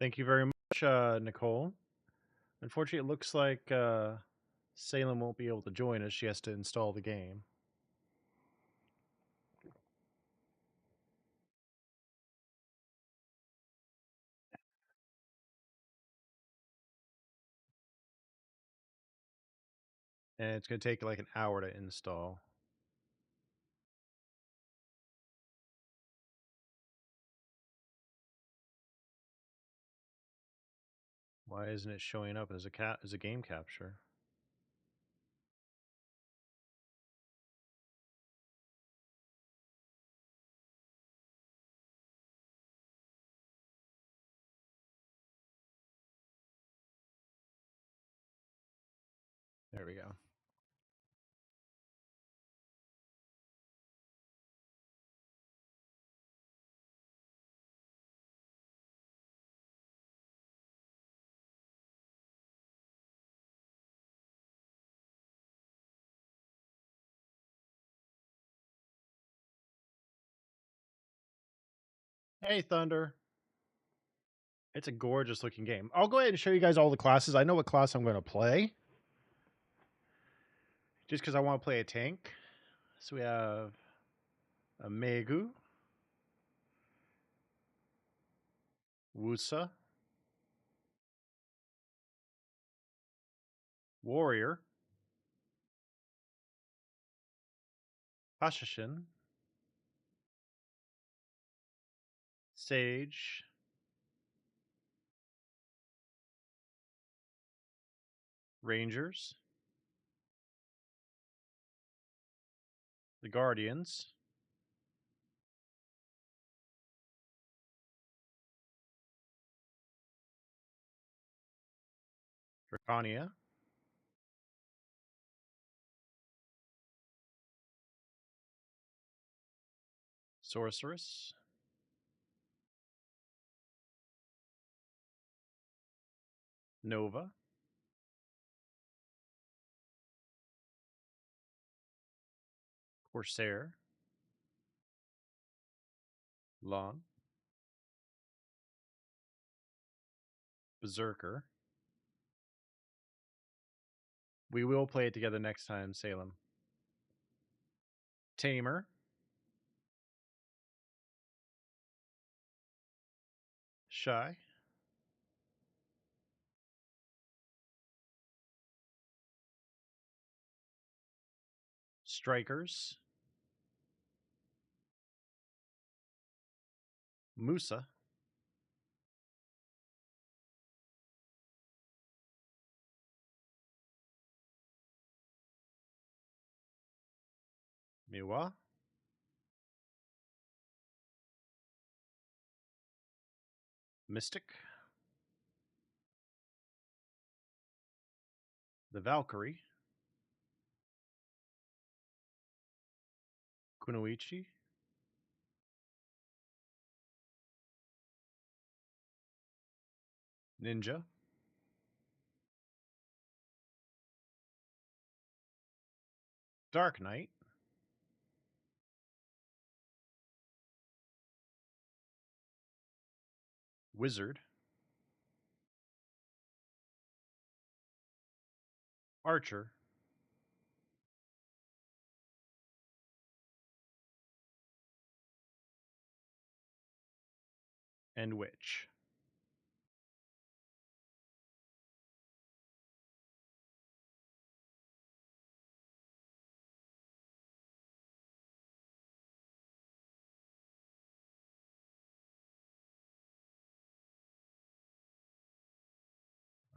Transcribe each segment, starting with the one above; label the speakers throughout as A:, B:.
A: Thank you very much, Nicole. Unfortunately, it looks like Salem won't be able to join us. She has to install the game. And it's going to take like an hour to install. Why isn't it showing up as a game capture? There we go. Hey, Thunder. It's a gorgeous looking game. I'll go ahead and show you guys all the classes. I know what class I'm going to play. Just because I want to play a tank. So we have a Megu, Wusa, Warrior, Hashashin, Sage, Rangers, the Guardians, Dracania, Sorceress, Nova, Corsair, Lon, Berserker. We will play it together next time, Salem. Tamer, Shy, Strikers, Musa, Miwa, Mystic, the Valkyrie, Kunoichi, Ninja, Dark Knight, Wizard, Archer, and Witch.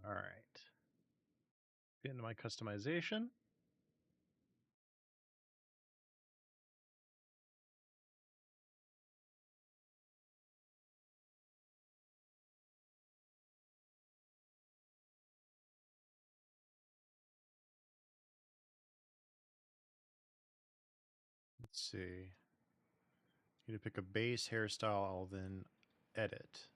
A: All right. Get into my customization. Let's see. You need to pick a base hairstyle, I'll then edit.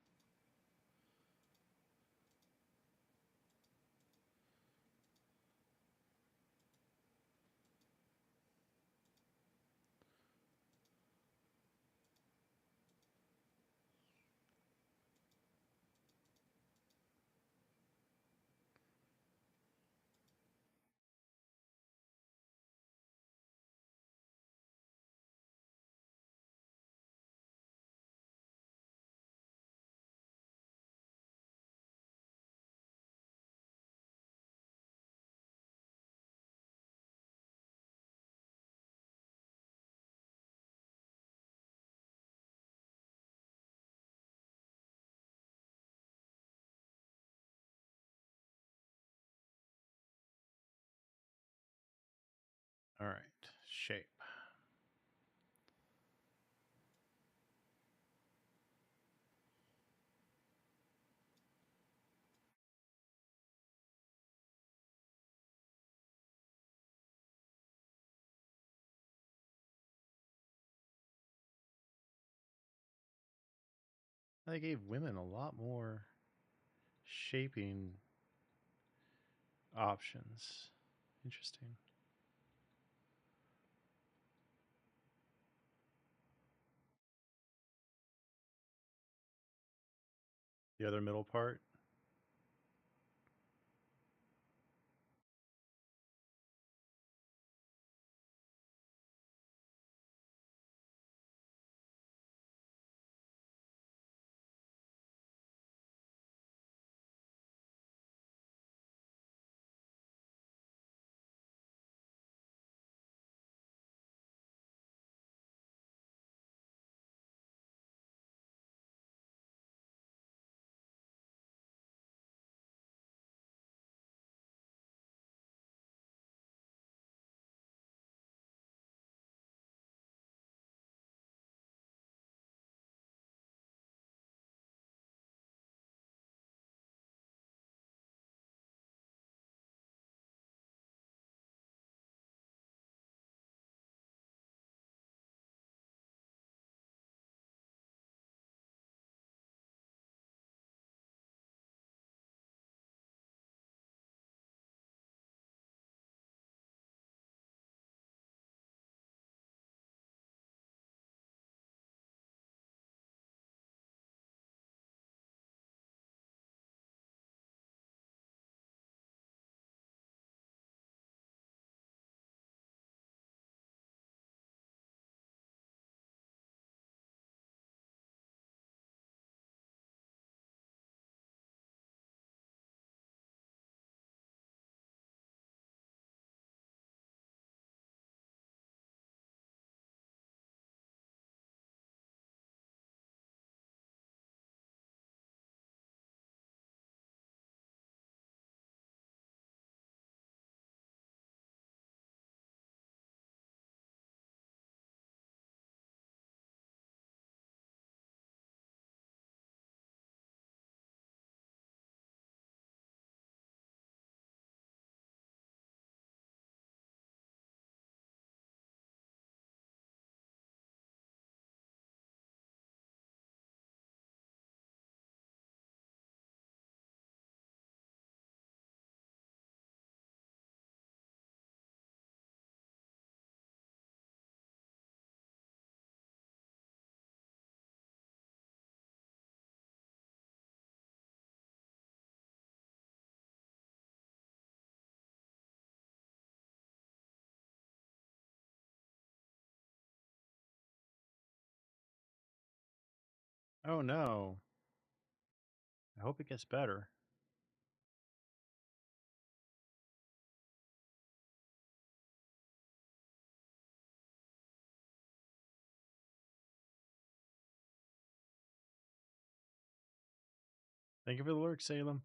A: All right, shape. They gave women a lot more shaping options. Interesting. The other middle part. Oh no. I hope it gets better. Thank you for the lurk, Salem.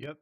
A: Yep.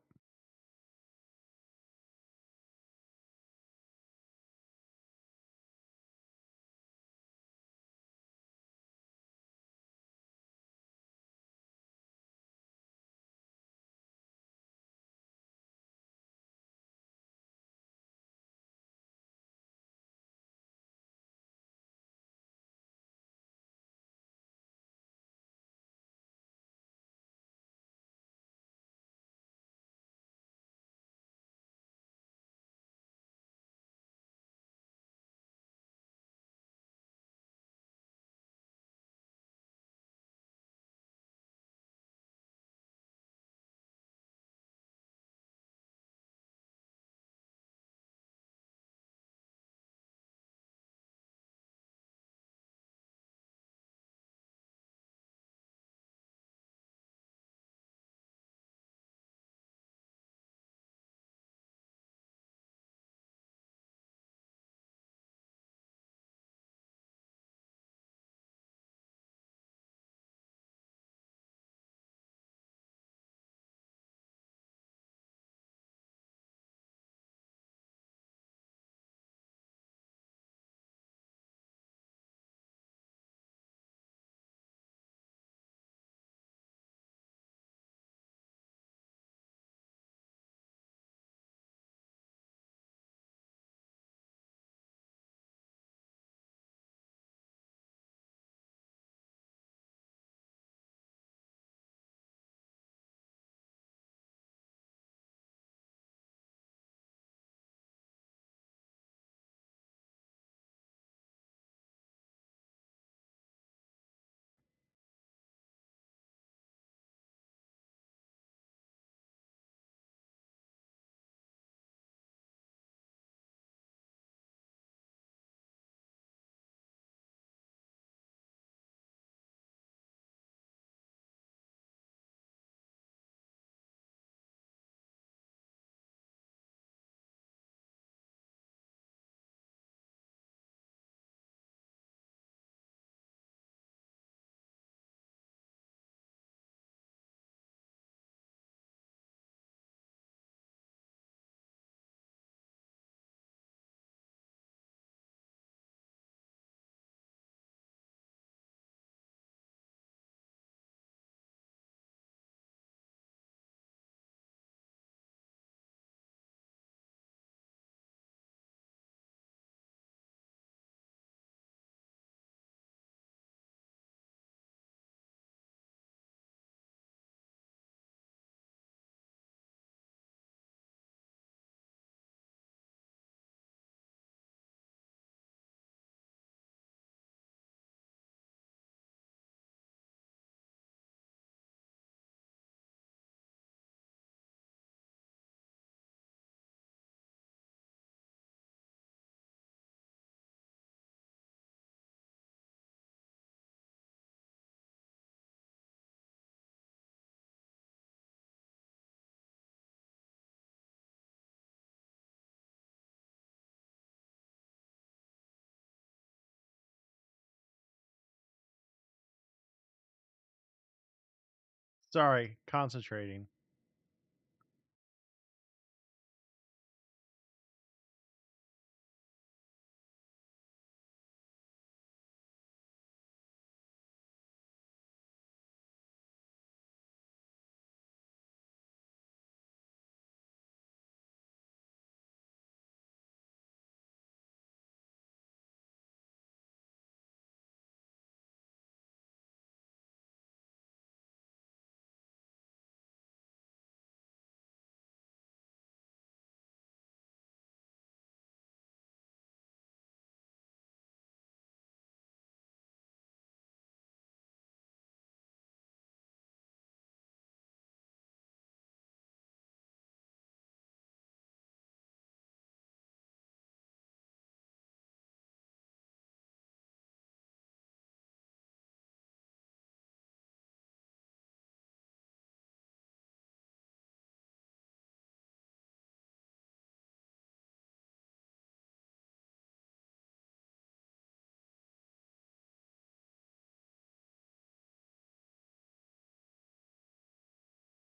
A: Sorry, concentrating.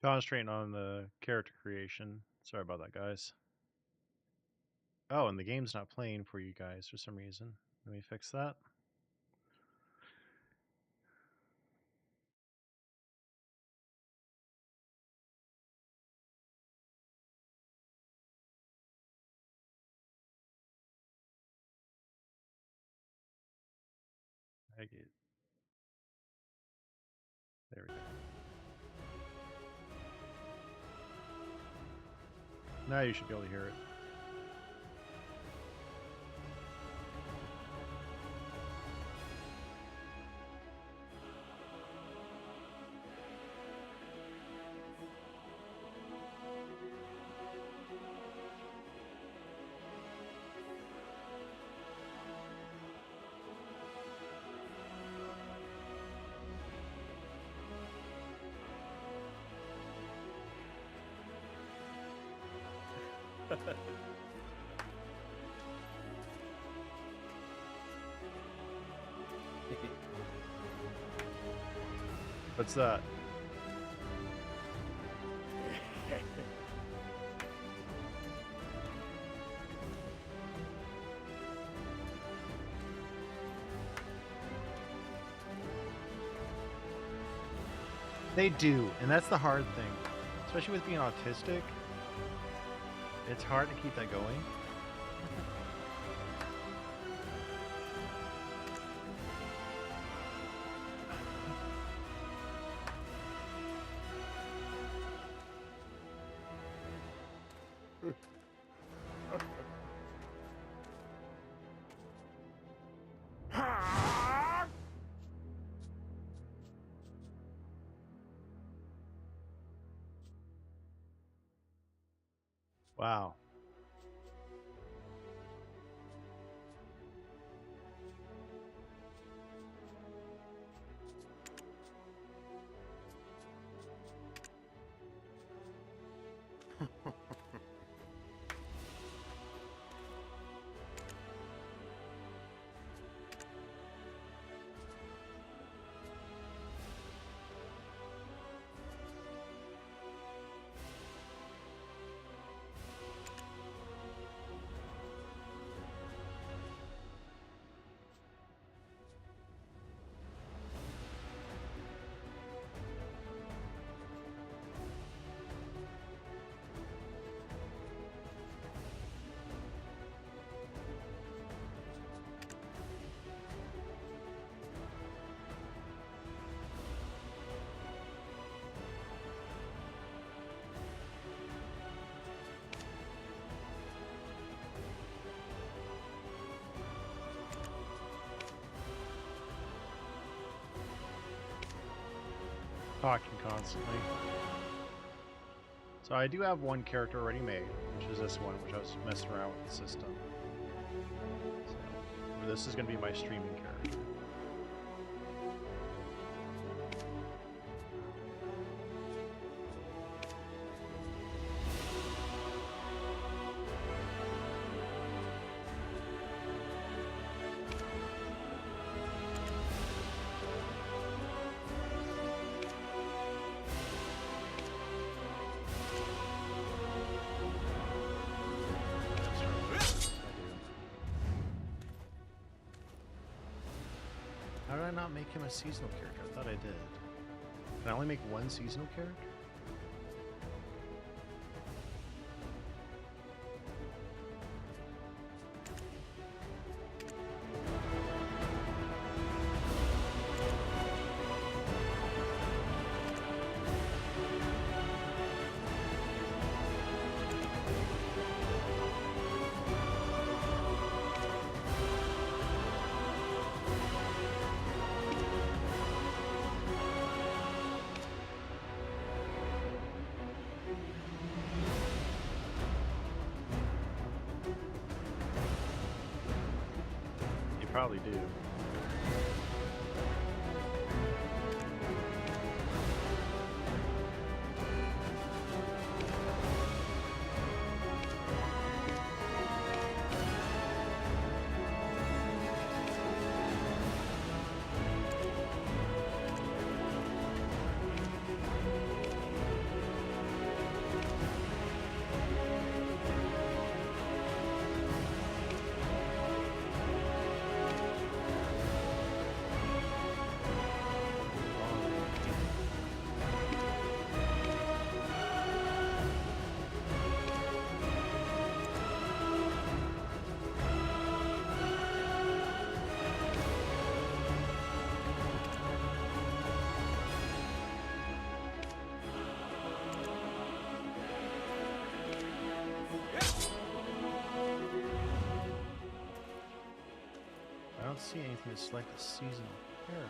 A: Concentrating on the character creation. Sorry about that, guys. Oh, and the game's not playing for you guys for some reason. Let me fix that. I get. There we go. Now you should be able to hear it. What's that? They do, and that's the hard thing. Especially with being autistic, it's hard to keep that going. Wow. Talking constantly. So I do have one character already made, which is this one, which I was messing around with the system. So this is going to be my streaming character. How did I not make him a seasonal character? I thought I did. Can I only make one seasonal character? Probably do. see anything to select a seasonal character.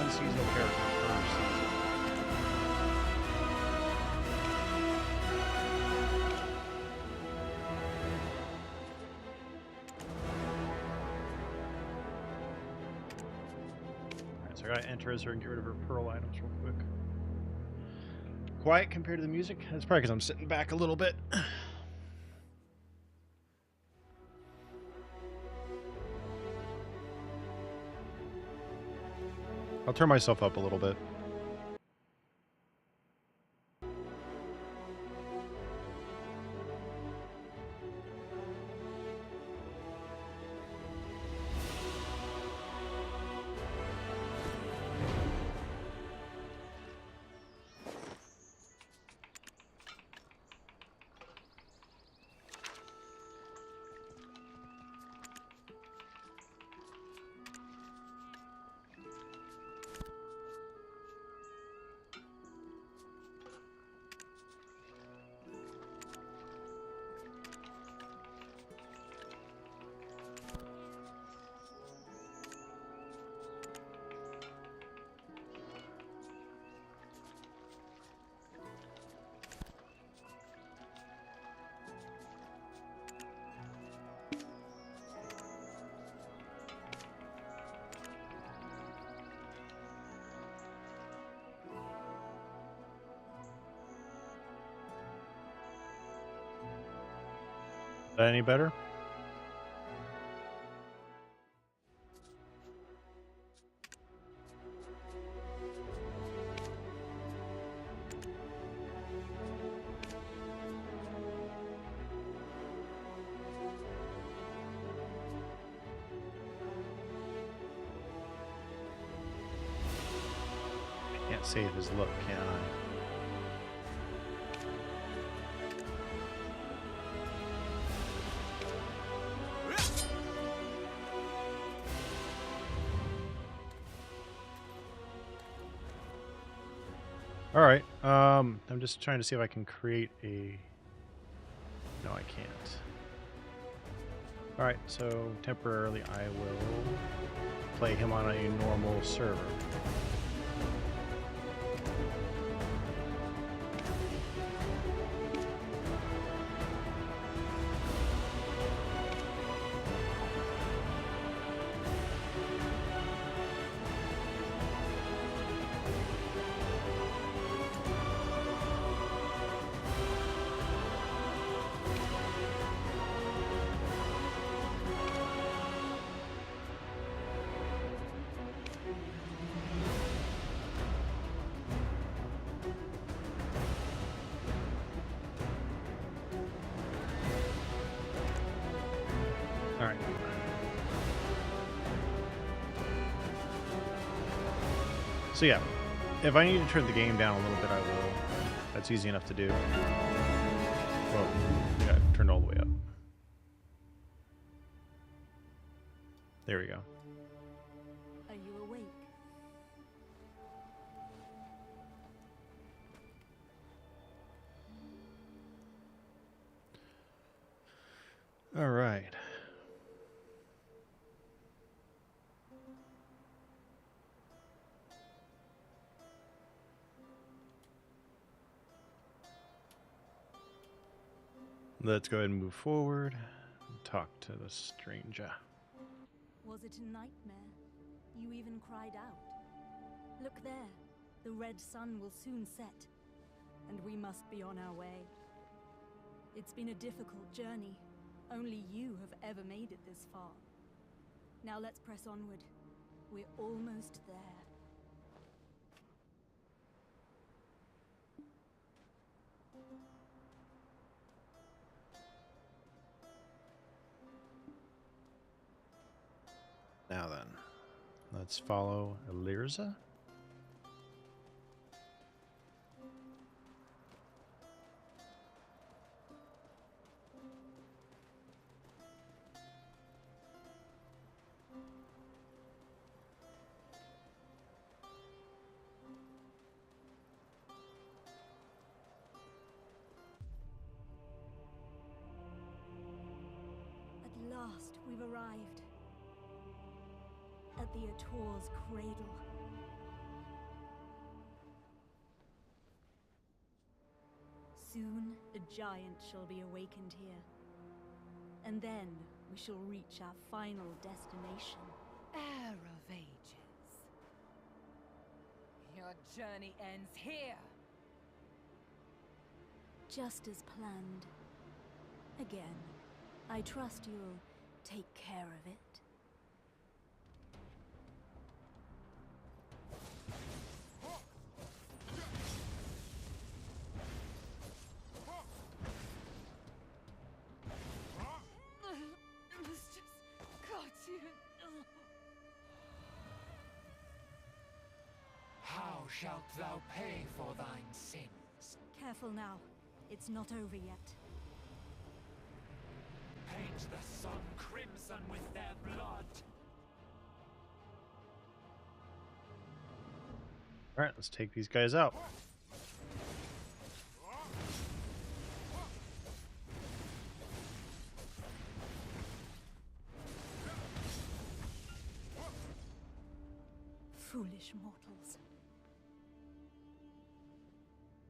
A: Seasonal character per season. Alright, so I gotta enter as her and get rid of her pearl items real quick. Quiet compared to the music? That's probably because I'm sitting back a little bit. I'll turn myself up a little bit. Is that any better? I can't save his look, can I? Alright, I'm just trying to see if I can create a... No, I can't. Alright, so temporarily I will play him on a normal server. Alright. So yeah, if I need to turn the game down a little bit, I will. That's easy enough to do. Well, yeah, turn it all the way up. There we go.
B: Are you awake?
A: All right. Let's go ahead and move forward and talk to the stranger.
B: Was it a nightmare? You even cried out. Look there. The red sun will soon set, and we must be on our way. It's been a difficult journey. Only you have ever made it this far. Now let's press onward. We're almost there.
A: Now then, let's follow Elirza.
B: At last, we've arrived. At the Ator's cradle. Soon, a giant shall be awakened here. And then, we shall reach our final destination.
C: Heir of Ages. Your journey ends here.
B: Just as planned. Again, I trust you'll take care of it.
D: How shalt thou pay for thine sins?
B: Careful now. It's not over yet.
D: Paint the sun crimson with their blood.
A: Alright, let's take these guys out.
B: Foolish mortals.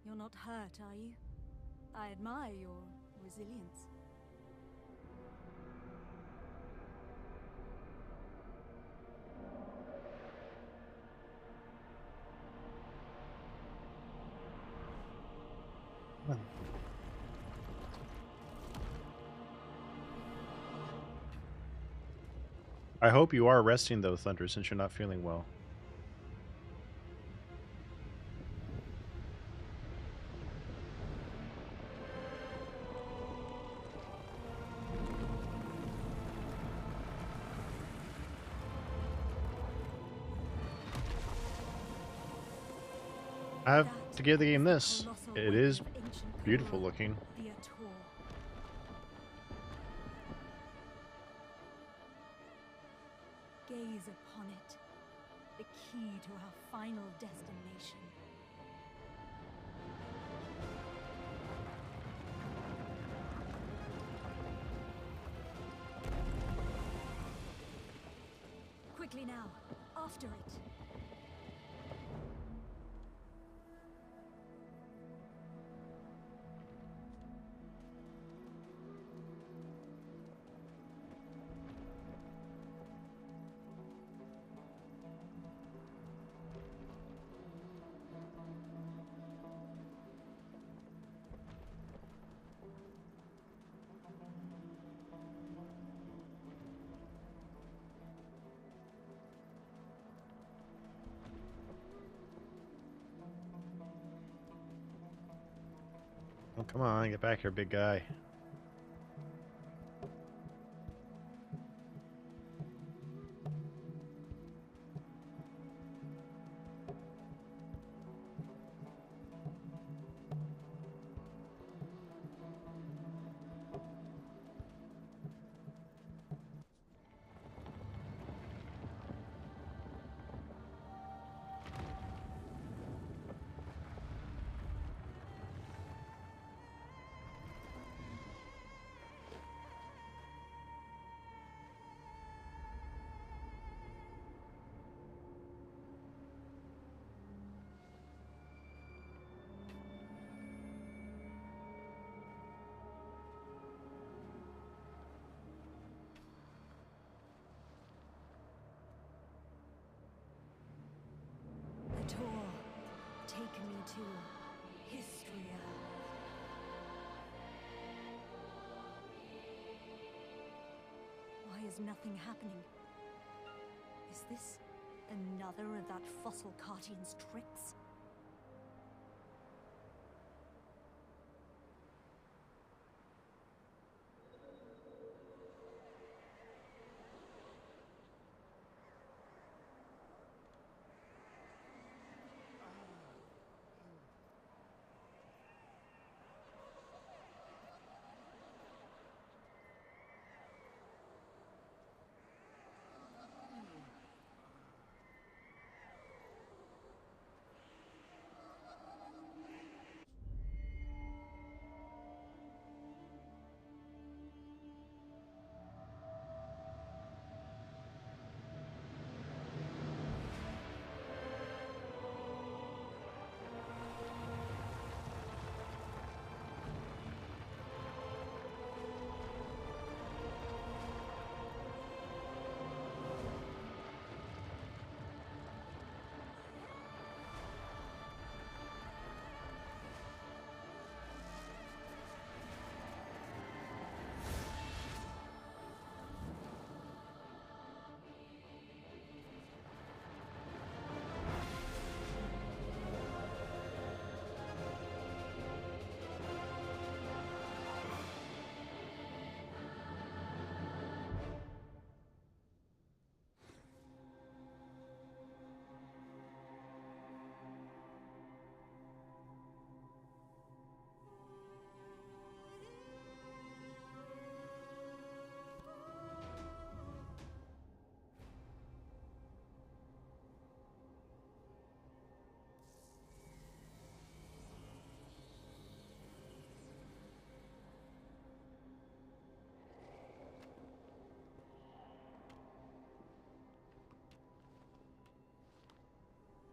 B: You're not hurt, are you? I admire your resilience.
A: I hope you are resting though, Thunder, since you're not feeling well. I have to give the game this. It is beautiful looking.
B: The Ator. Gaze upon it. The key to our final destination. Quickly now, after it.
A: Oh, come on, get back here, big guy.
B: Ator, take me to Histria. Why is nothing happening? this another of that fossil Cartian's tricks?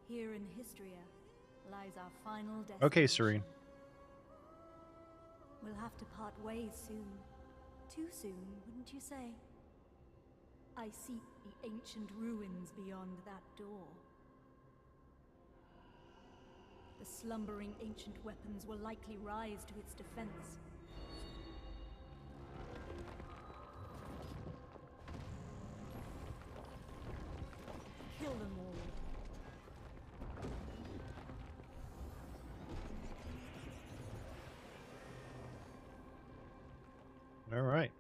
B: Here in Histria lies our final destination.
A: Okay, Serene.
B: We'll have to part ways soon. Too soon, wouldn't you say? I seek the ancient ruins beyond that door. The slumbering ancient weapons will likely rise to its defense. Kill them all.
A: All right.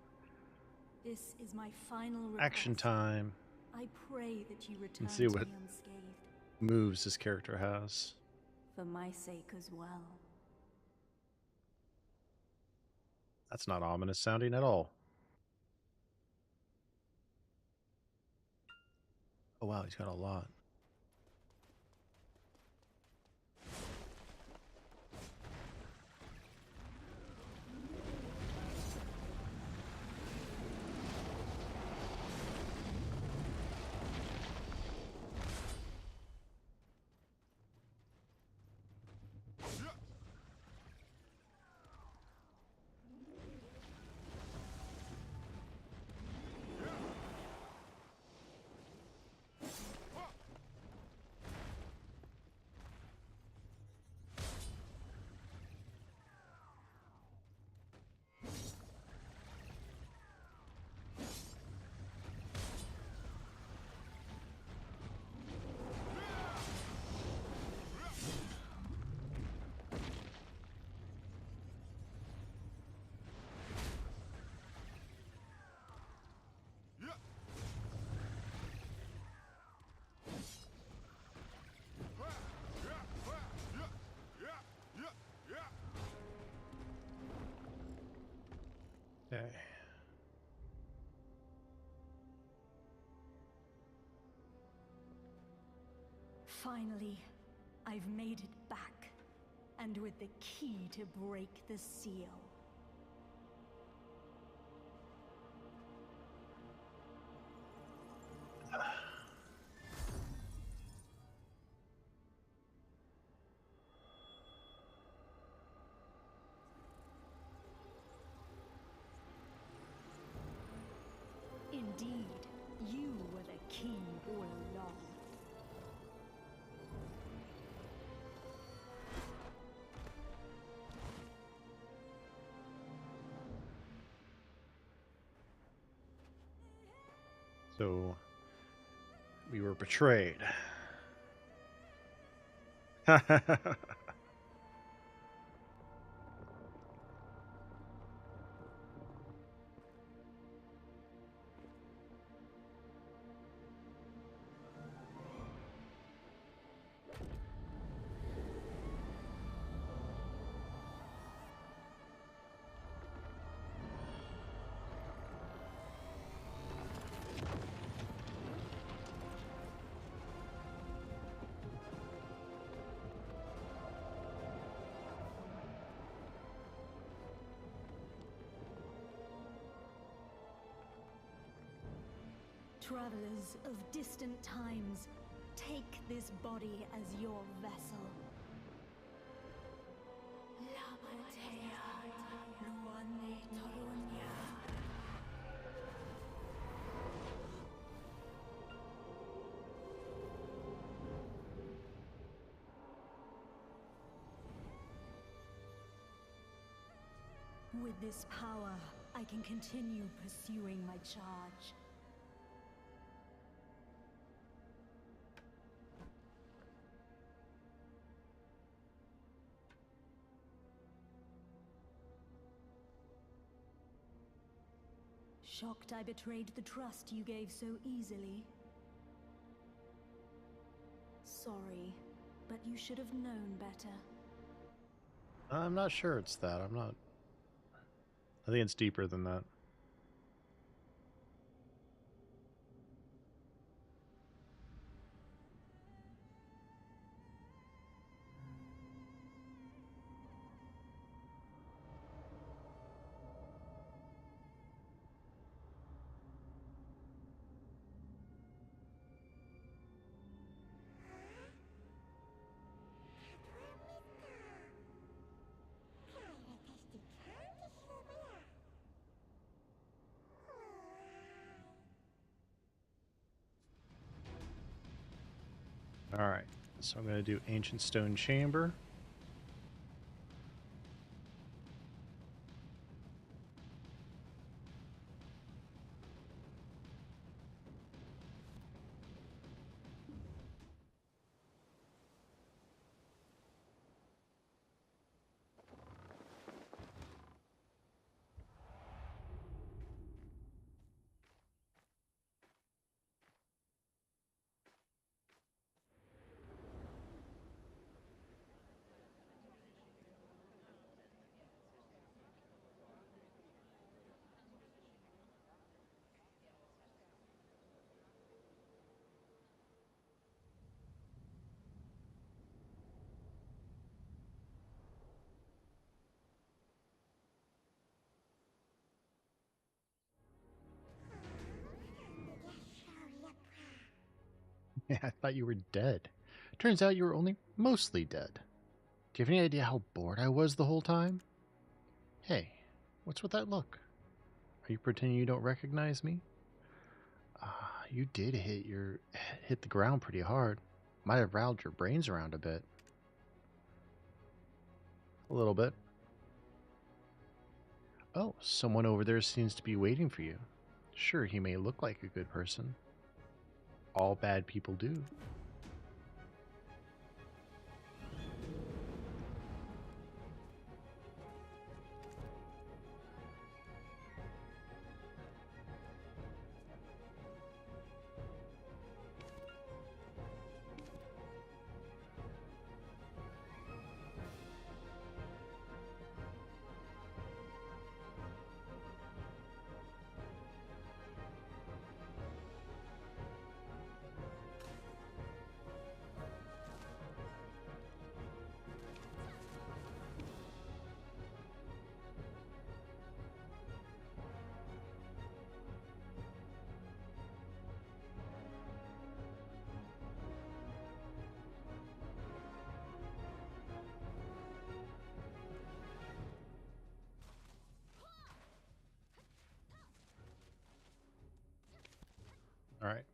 B: This is my final request.
A: Action time.
B: I pray that you return
A: Let's see
B: to
A: what
B: me unscathed,
A: moves this character has.
B: for my sake as well.
A: That's not ominous sounding at all. Oh wow, he's got a lot. Okay.
B: Finally, I've made it back, and with the key to break the seal. Indeed, you were the key all along.
A: So We were betrayed.
B: Travelers of distant times, take this body as your vessel. With this power, I can continue pursuing my charge. Shocked I betrayed the trust you gave so easily. Sorry, but you should have known better.
A: I'm not sure it's that. I'm not. I think it's deeper than that. Alright, so I'm going to do Ancient Stone Chamber. I thought you were dead. Turns out you were only mostly dead. Do you have any idea how bored I was the whole time? Hey, what's with that look? Are you pretending you don't recognize me? You did hit the ground pretty hard. Might have rattled your brains around a bit. A little bit. Oh, someone over there seems to be waiting for you. Sure, he may look like a good person. All bad people do. All right.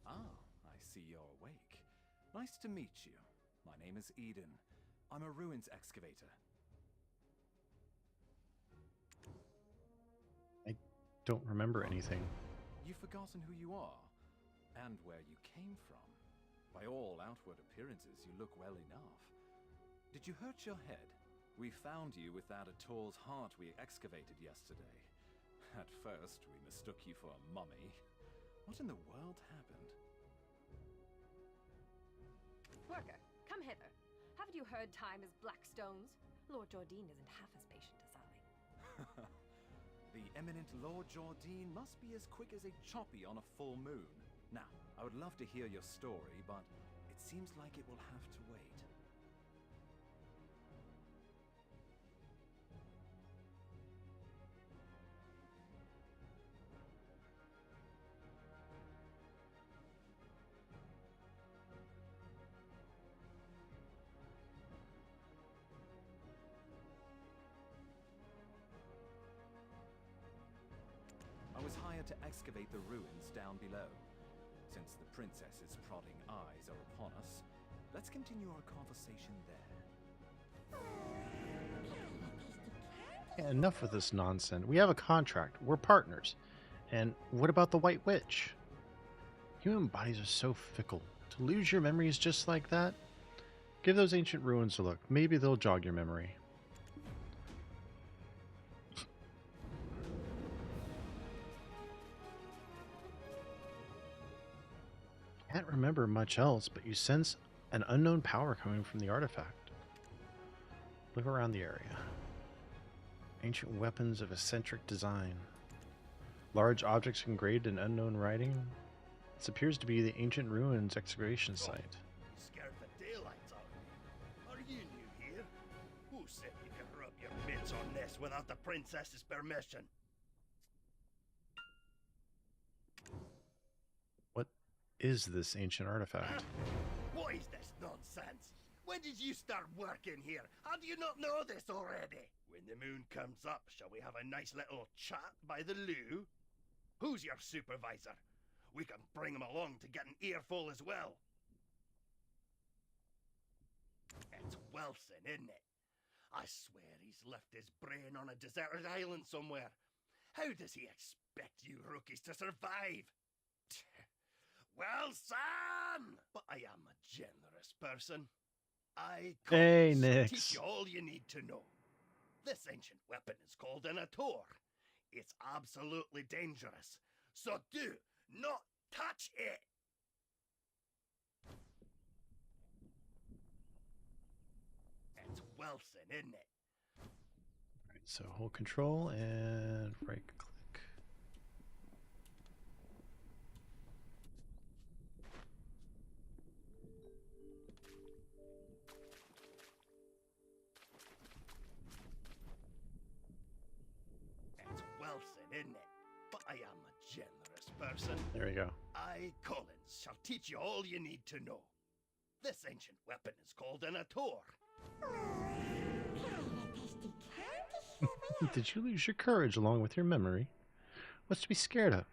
D: Ah, I see you're awake. Nice to meet you. My name is Eden. I'm a ruins excavator.
A: don't remember anything.
D: You've forgotten who you are, and where you came from. By all outward appearances, you look well enough. Did you hurt your head? We found you with that Ator's heart we excavated yesterday. At first, we mistook you for a mummy. What in the world happened?
E: Worker, come hither. Haven't you heard time is black stones? Lord Jordine isn't half as patient as I.
D: The eminent Lord Jordine must be as quick as a choppy on a full moon. Now, I would love to hear your story, but it seems like it will have to wait. I was hired to excavate the ruins down below. Since the princess's prodding eyes are upon us, let's continue our conversation there.
A: Yeah, enough with this nonsense. We have a contract. We're partners. And what about the White Witch? Human bodies are so fickle. To lose your memories just like that? Give those ancient ruins a look. Maybe they'll jog your memory. Can't remember much else, but you sense an unknown power coming from the artifact. Look around the area. Ancient weapons of eccentric design. Large objects engraved in unknown writing. This appears to be the ancient ruins excavation site.
F: Scared the daylights out of me. Are you new here? Who said you can rub your mitts on this without the princess's permission?
A: What is this ancient artifact?
F: What is this nonsense? When did you start working here? How do you not know this already? When the moon comes up, shall we have a nice little chat by the loo? Who's your supervisor? We can bring him along to get an earful as well. It's Wilson, isn't it? I swear he's left his brain on a deserted island somewhere. How does he expect you rookies to survive? Wilson! But I am a generous person.
A: Hey,
F: shall
A: Nix.
F: teach you all you need to know. This ancient weapon is called an Ator. It's absolutely dangerous, so do not touch it! It's Wilson, isn't it?
A: Alright, so hold control and right click.
F: It's Wilson, isn't it? But I am a generous person.
A: There we go.
F: I, Collins, shall teach you all you need to know. This ancient weapon is called an Ator.
A: Did you lose your courage along with your memory? What's to be scared of?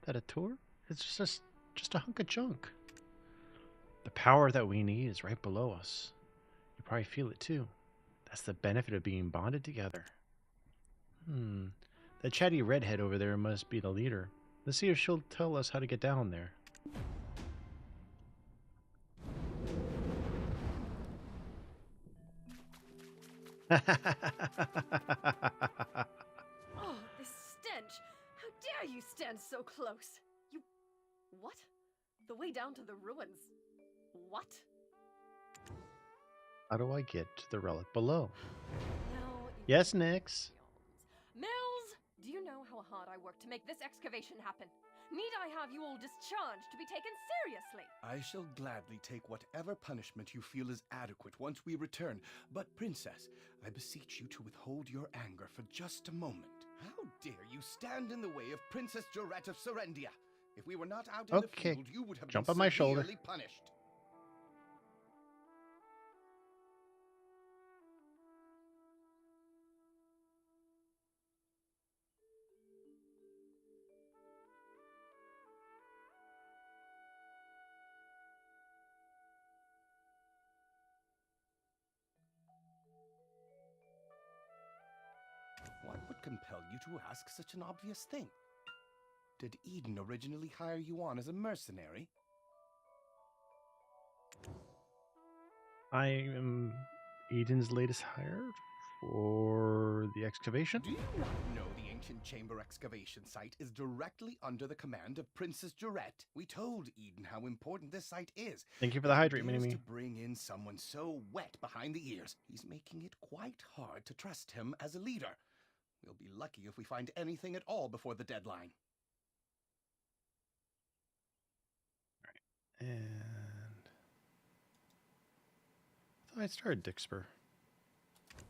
A: That a tour? It's just a hunk of junk. The power that we need is right below us. You probably feel it too. That's the benefit of being bonded together. That chatty redhead over there must be the leader. Let's see if she'll tell us how to get down there.
E: Oh, this stench! How dare you stand so close? You... What? The way down to the ruins. What?
A: How do I get to the relic below?
E: No,
A: Yes, Nix.
E: Mills! Do you know how hard I worked to make this excavation happen? Need I have you all discharged to be taken seriously?
G: I shall gladly take whatever punishment you feel is adequate once we return. But, Princess, I beseech you to withhold your anger for just a moment. How dare you stand in the way of Princess Jorette of Serendia? If we were not out in the field, you would have
A: Jump
G: been
A: on my shoulder.
G: severely punished. What would compel you to ask such an obvious thing? Did Eden originally hire you on as a mercenary?
A: I am Eden's latest hire for the excavation.
G: Do you not know the ancient chamber excavation site is directly under the command of Princess Jarette? We told Eden how important this site is.
A: Thank you for the hydrate,
G: Dares
A: Mini-Me.
G: to bring in someone so wet behind the ears. He's making it quite hard to trust him as a leader. We'll be lucky if we find anything at all before the deadline.
A: And I thought I started Dixper.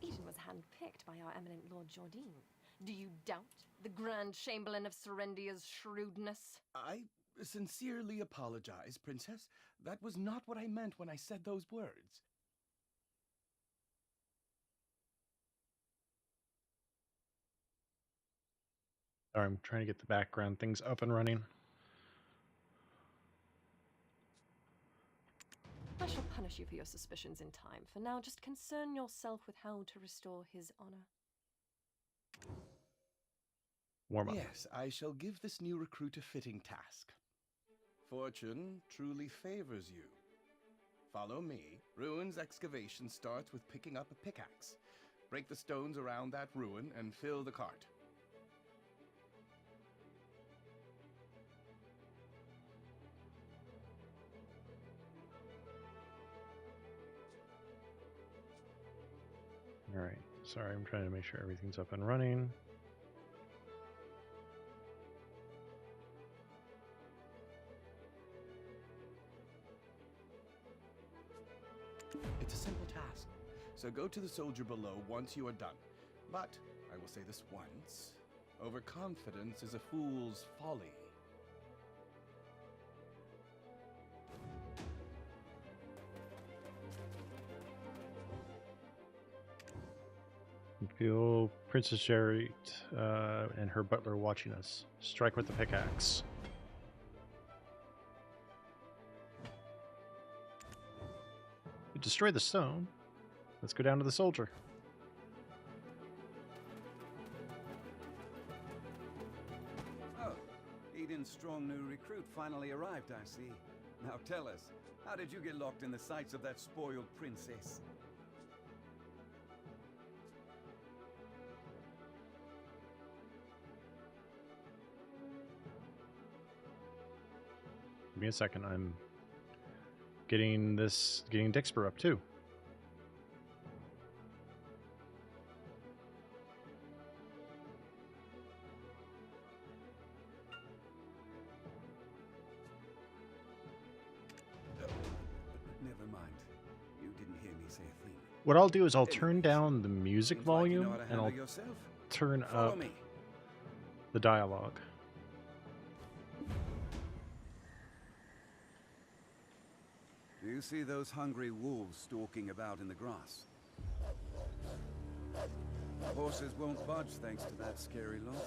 E: Eden was handpicked by our eminent Lord Jordine. Do you doubt the Grand Chamberlain of Serendia's shrewdness?
G: I sincerely apologize, Princess. That was not what I meant when I said those words.
A: Sorry, I'm trying to get the background things up and running.
E: I shall punish you for your suspicions in time. For now, just concern yourself with how to restore his honor.
A: Warm up.
G: Yes, I shall give this new recruit a fitting task. Fortune truly favors you. Follow me. Ruin's excavation starts with picking up a pickaxe. Break the stones around that ruin and fill the cart.
A: All right. Sorry, I'm trying to make sure everything's up and running.
G: It's a simple task, so go to the soldier below once you are done. But, I will say this once, overconfidence is a fool's folly.
A: Feel Princess Jarette and her butler watching us. Strike with the pickaxe. We destroy the stone. Let's go down to the soldier.
H: Oh, Eden's strong new recruit finally arrived, I see. Now tell us, how did you get locked in the sights of that spoiled princess?
A: Give me a second. I'm getting Dixper up too.
H: Never mind. You didn't hear me say a thing.
A: What I'll do is I'll turn down the music
H: Seems like you know
A: volume
H: how to
A: and
H: handle
A: I'll
H: yourself.
A: turn
H: Follow
A: up
H: me.
A: the dialogue.
H: Do you see those hungry wolves stalking about in the grass? Horses won't budge thanks to that scary lot.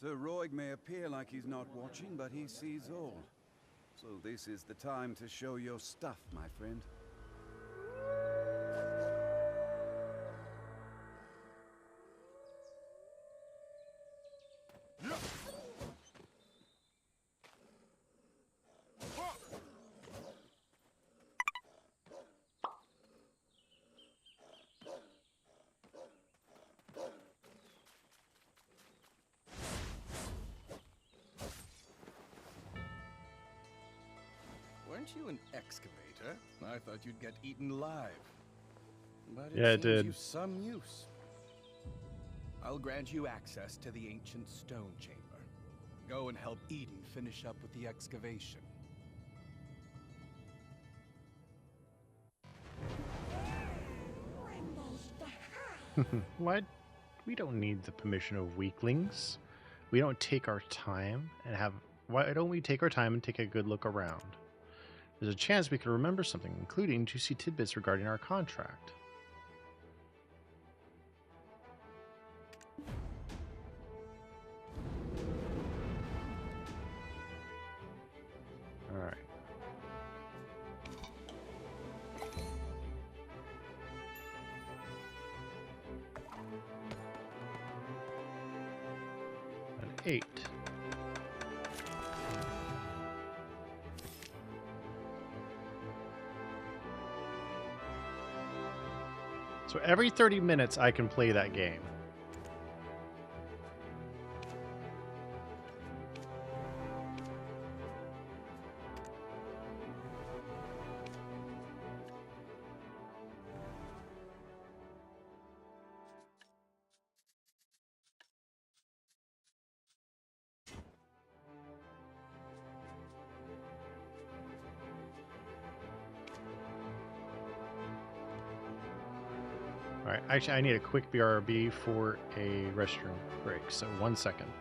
H: Sir Roig may appear like he's not watching, but he sees all. So this is the time to show your stuff, my friend.
G: Weren't you an excavator? I thought you'd get eaten alive. But
A: Yeah, it
G: seems
A: did.
G: you've some use. I'll grant you access to the ancient stone chamber. Go and help Eden finish up with the excavation.
A: What? We don't need the permission of weaklings. We don't take our time and have... Why don't we take our time and take a good look around? There's a chance we could remember something, including juicy tidbits regarding our contract. Alright. 8. So every 30 minutes I can play that game. Alright, actually I need a quick BRB for a restroom break, so 1 second.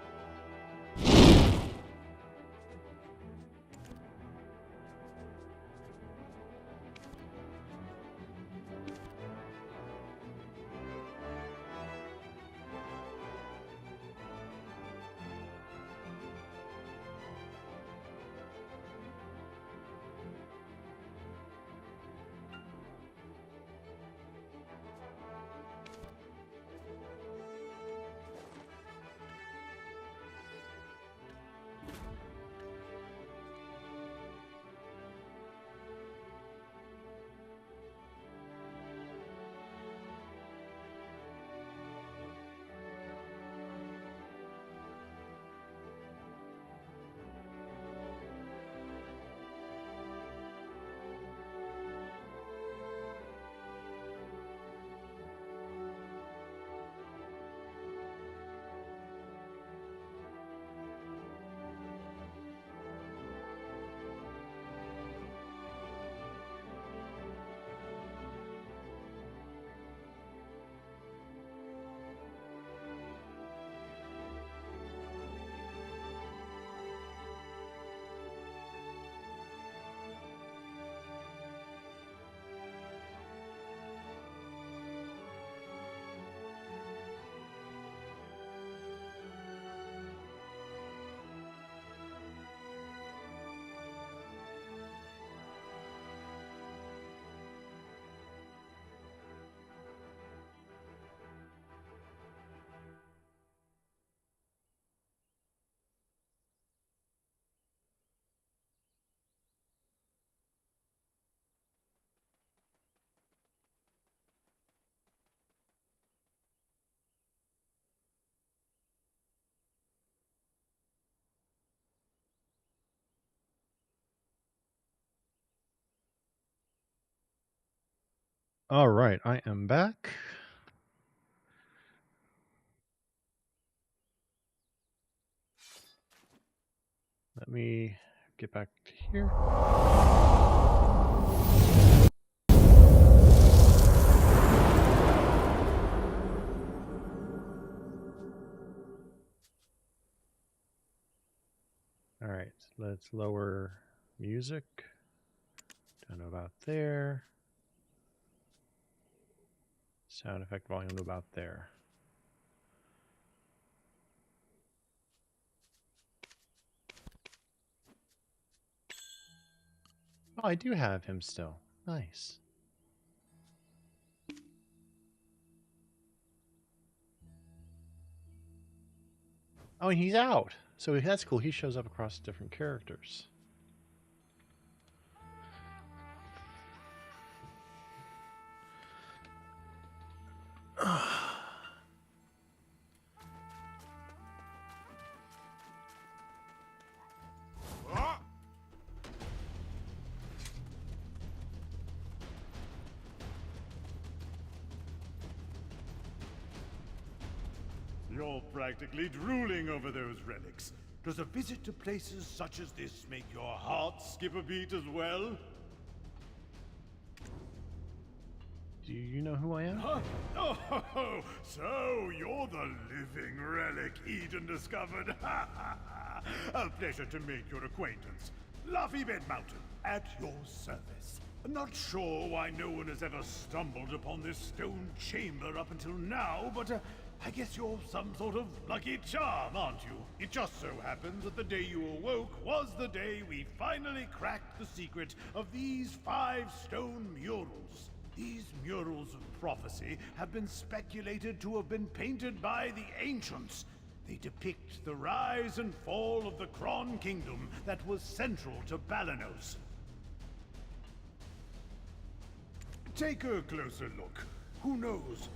A: All right, I am back. Let me get back to here. All right, let's lower music down to about there. Sound effect volume to about there. Oh, I do have him still. Nice. Oh, and he's out. So that's cool. He shows up across different characters.
I: You're practically drooling over those relics. Does a visit to places such as this make your heart skip a beat as well?
A: Do you know who I am?
I: Huh? Oh, so you're the living relic Eden discovered. A pleasure to make your acquaintance. Luffy Bed Mountain, at your service. Not sure why no one has ever stumbled upon this stone chamber up until now, but I guess you're some sort of lucky charm, aren't you? It just so happens that the day you awoke was the day we finally cracked the secret of these 5 stone murals. These murals of prophecy have been speculated to have been painted by the ancients. They depict the rise and fall of the Kron Kingdom that was central to Balanos. Take a closer look. Who knows?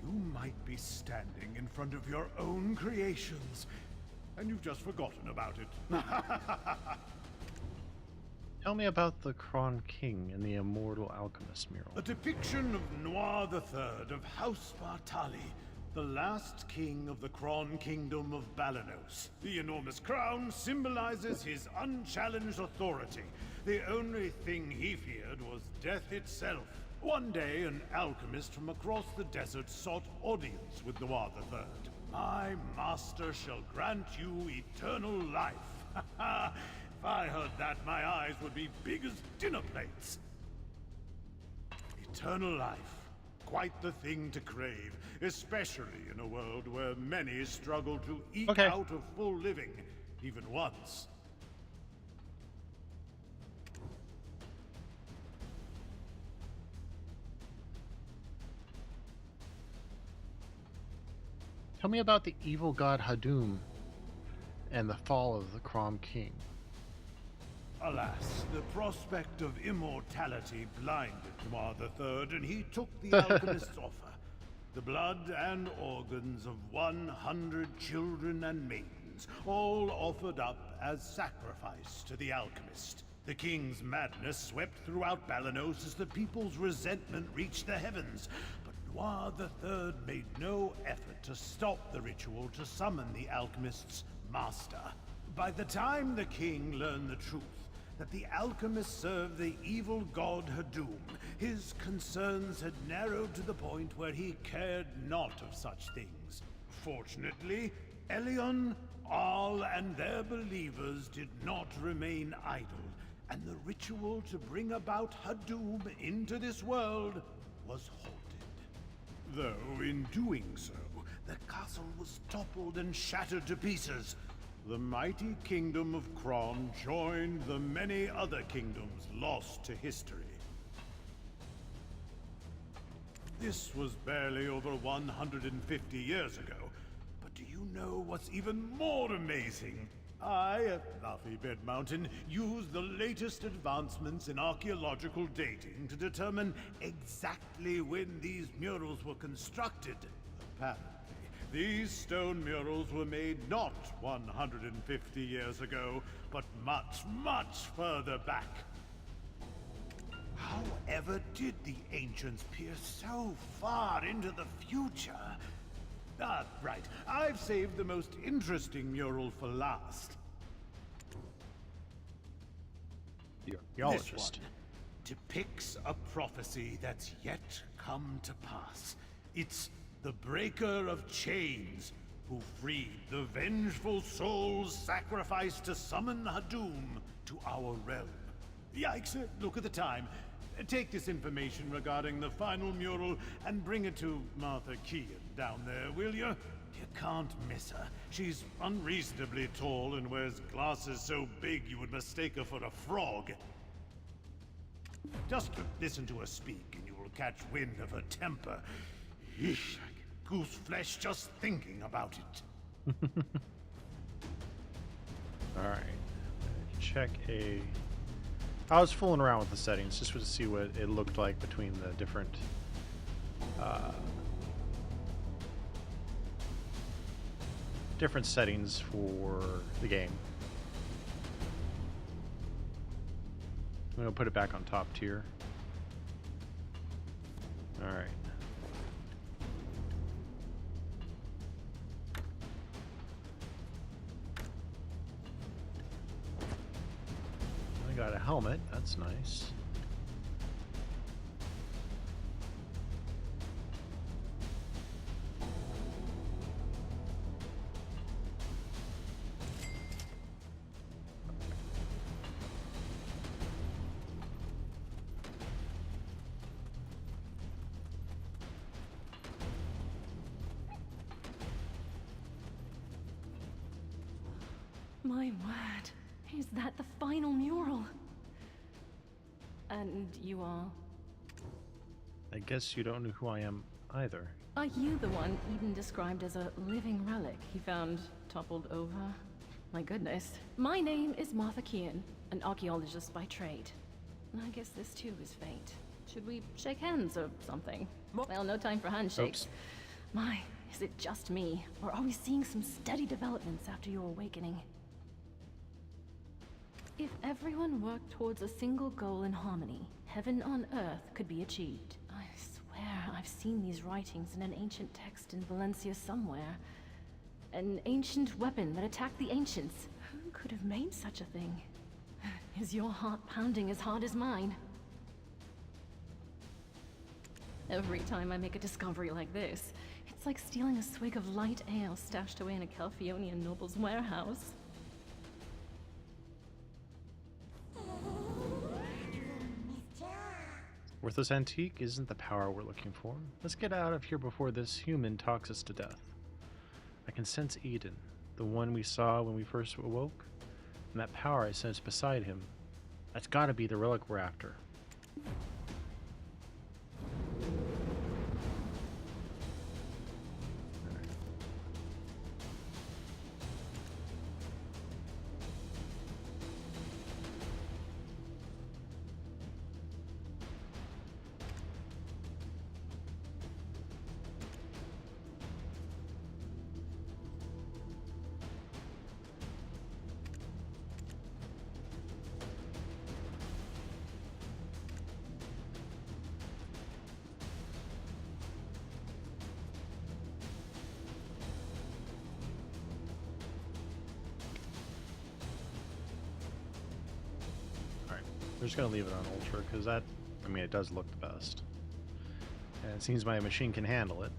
I: You might be standing in front of your own creations, and you've just forgotten about it.
A: Tell me about the Kron King and the Immortal Alchemist mural.
I: A depiction of Noir III of House Bartali, the last king of the Kron Kingdom of Balanos. The enormous crown symbolizes his unchallenged authority. The only thing he feared was death itself. One day, an alchemist from across the desert sought audience with Noir III. My master shall grant you eternal life. If I heard that, my eyes would be big as dinner plates. Eternal life. Quite the thing to crave, especially in a world where many struggle to eke out a full living, even once.
A: Tell me about the evil god Hadum and the fall of the Kron King.
I: Alas, the prospect of immortality blinded Noir III, and he took the alchemist's offer. The blood and organs of 100 children and maidens, all offered up as sacrifice to the alchemist. The king's madness swept throughout Balanos as the people's resentment reached the heavens. But Noir III made no effort to stop the ritual to summon the alchemist's master. By the time the king learned the truth, that the alchemist served the evil god Hadum, his concerns had narrowed to the point where he cared not of such things. Fortunately, Elion, Arl, and their believers did not remain idle, and the ritual to bring about Hadum into this world was halted. Though in doing so, the castle was toppled and shattered to pieces. The mighty kingdom of Kron joined the many other kingdoms lost to history. This was barely over 150 years ago, but do you know what's even more amazing? I, at Lovely Bed Mountain, used the latest advancements in archaeological dating to determine exactly when these murals were constructed. Apparently, these stone murals were made not 150 years ago, but much, much further back. However did the ancients peer so far into the future? Ah, right. I've saved the most interesting mural for last.
A: The
I: This
A: archaeologist.
I: one depicts a prophecy that's yet come to pass. It's the Breaker of Chains, who freed the vengeful souls sacrificed to summon Hadum to our realm. Yikes, look at the time. Take this information regarding the final mural and bring it to Martha Kean down there, will you? You can't miss her. She's unreasonably tall and wears glasses so big you would mistake her for a frog. Just listen to her speak and you will catch wind of her temper. Eesh, I get goose flesh just thinking about it.
A: Alright. Check a... I was fooling around with the settings just to see what it looked like between the different different settings for the game. I'm gonna put it back on top tier. Alright. I got a helmet, that's nice.
B: My word, is that the final mural? And you are?
A: I guess you don't know who I am either.
J: Are you the one Eden described as a living relic he found toppled over? My goodness. My name is Martha Kean, an archaeologist by trade. I guess this too is fate. Should we shake hands or something? Well, no time for handshakes.
A: Oops.
J: My, is it just me? Or are we seeing some steady developments after your awakening? If everyone worked towards a single goal in harmony, heaven on earth could be achieved. I swear I've seen these writings in an ancient text in Valencia somewhere. An ancient weapon that attacked the ancients. Who could have made such a thing? Is your heart pounding as hard as mine? Every time I make a discovery like this, it's like stealing a swig of light ale stashed away in a Calphionian noble's warehouse.
A: Worthless antique isn't the power we're looking for. Let's get out of here before this human talks us to death. I can sense Eden, the one we saw when we first awoke, and that power I sense beside him. That's gotta be the relic we're after. We're just going to leave it on Ultra, because that, I mean, it does look the best. And it seems my machine can handle it.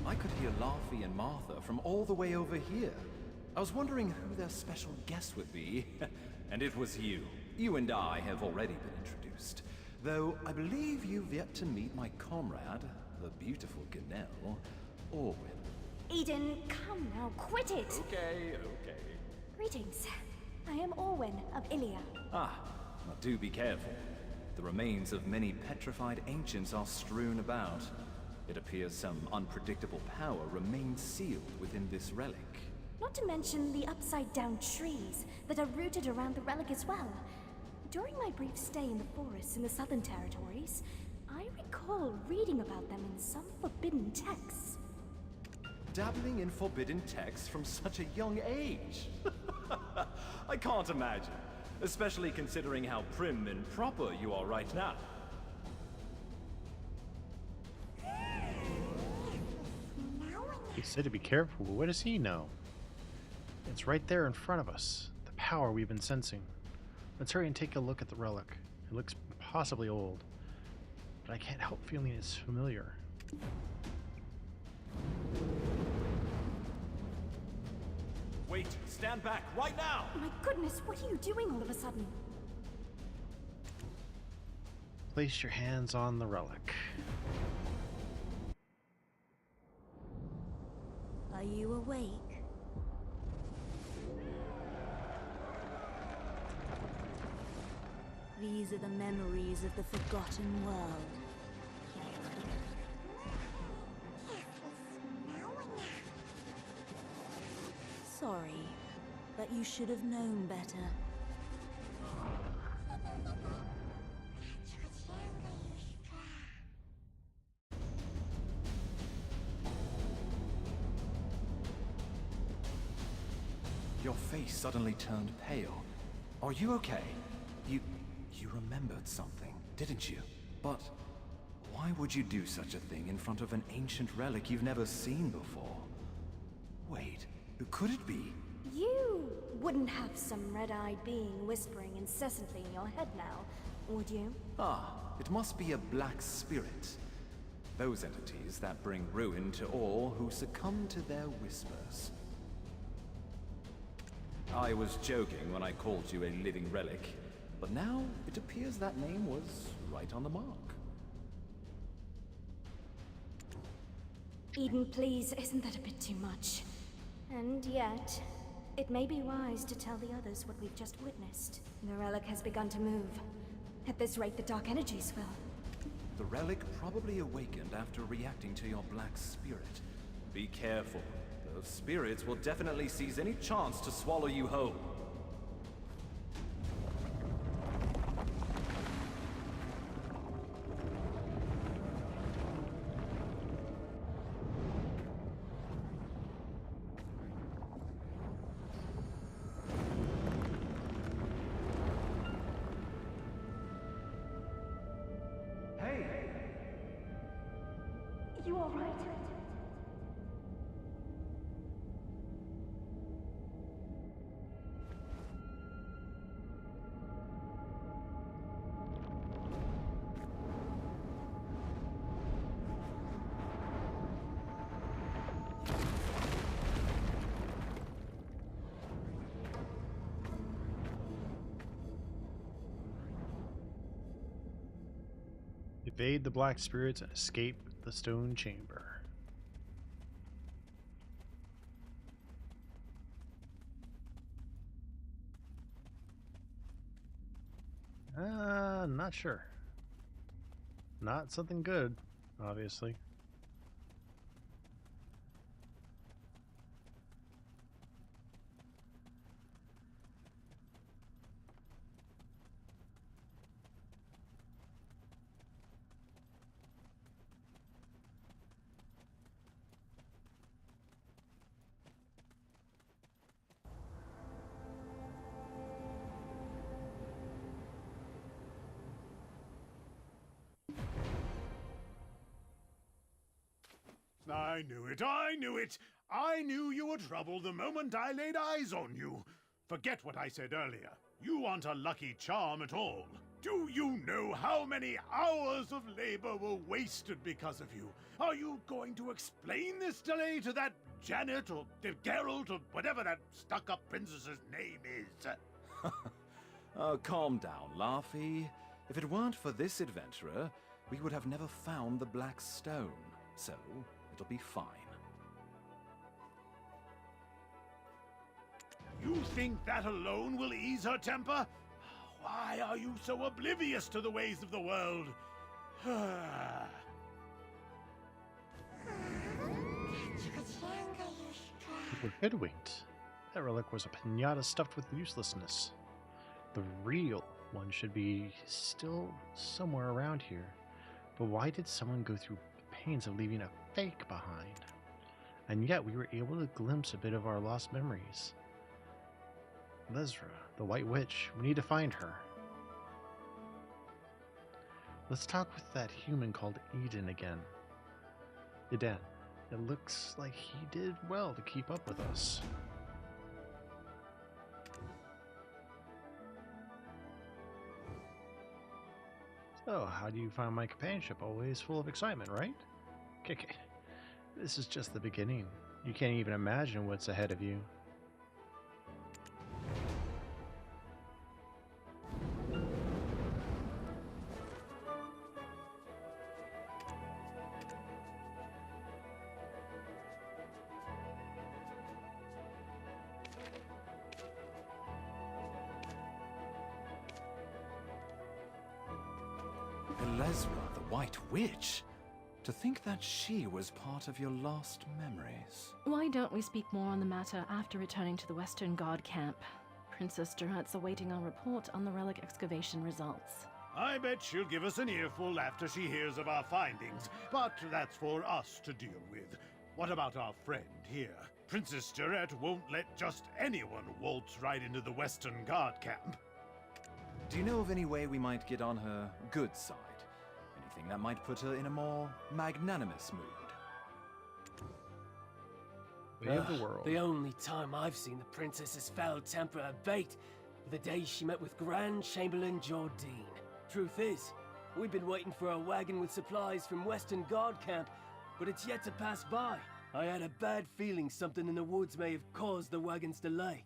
D: I could hear Laffy and Martha from all the way over here. I was wondering who their special guest would be, and it was you. You and I have already been introduced, though I believe you've yet to meet my comrade, the beautiful Ganelle, Orwin.
K: Eden, come now, quit it!
D: Okay.
K: Greetings. I am Orwin of Ilia.
D: Ah, now do be careful. The remains of many petrified ancients are strewn about. It appears some unpredictable power remains sealed within this relic.
K: Not to mention the upside-down trees that are rooted around the relic as well. During my brief stay in the forests in the Southern Territories, I recall reading about them in some forbidden texts.
D: Dabbling in forbidden texts from such a young age? I can't imagine, especially considering how prim and proper you are right now.
A: He said to be careful, but what does he know? It's right there in front of us, the power we've been sensing. Let's hurry and take a look at the relic. It looks possibly old, but I can't help feeling it's familiar.
D: Wait, stand back, right now!
K: My goodness, what are you doing all of a sudden?
A: Place your hands on the relic.
B: Are you awake? These are the memories of the forgotten world. Sorry, but you should have known better.
D: Your face suddenly turned pale. Are you okay? You remembered something, didn't you? But why would you do such a thing in front of an ancient relic you've never seen before? Wait, who could it be?
K: You wouldn't have some red-eyed being whispering incessantly in your head now, would you?
D: Ah, it must be a black spirit. Those entities that bring ruin to all who succumb to their whispers. I was joking when I called you a living relic, but now it appears that name was right on the mark.
K: Eden, please, isn't that a bit too much? And yet, it may be wise to tell the others what we've just witnessed. The relic has begun to move. At this rate, the dark energies will.
D: The relic probably awakened after reacting to your black spirit. Be careful. Those spirits will definitely seize any chance to swallow you whole.
K: You all right?
A: Evade the black spirits and escape the stone chamber. Not sure. Not something good, obviously.
I: I knew it, I knew it! I knew you were trouble the moment I laid eyes on you. Forget what I said earlier. You aren't a lucky charm at all. Do you know how many hours of labor were wasted because of you? Are you going to explain this delay to that Janet or Geralt or whatever that stuck-up princess's name is?
D: Calm down, Laffy. If it weren't for this adventurer, we would have never found the Black Stone. So, it'll be fine.
I: You think that alone will ease her temper? Why are you so oblivious to the ways of the world?
A: We were hoodwinked. That relic was a pinata stuffed with uselessness. The real one should be still somewhere around here. But why did someone go through the pains of leaving a fake behind? And yet we were able to glimpse a bit of our lost memories. Lesra, the White Witch. We need to find her. Let's talk with that human called Eden again. Eden. It looks like he did well to keep up with us. So, how do you find my companionship? Always full of excitement, right? Okay. This is just the beginning. You can't even imagine what's ahead of you.
D: Lesra, the White Witch? To think that she was part of your lost memories.
J: Why don't we speak more on the matter after returning to the Western Guard camp? Princess Durat's awaiting our report on the relic excavation results.
I: I bet she'll give us an earful after she hears of our findings, but that's for us to deal with. What about our friend here? Princess Durat won't let just anyone waltz right into the Western Guard camp.
D: Do you know of any way we might get on her good side? Anything that might put her in a more magnanimous mood?
A: Way of the world.
L: The only time I've seen the princess's foul temper abate, the day she met with Grand Chamberlain Jordine. Truth is, we've been waiting for a wagon with supplies from Western Guard Camp, but it's yet to pass by. I had a bad feeling something in the woods may have caused the wagon's delay.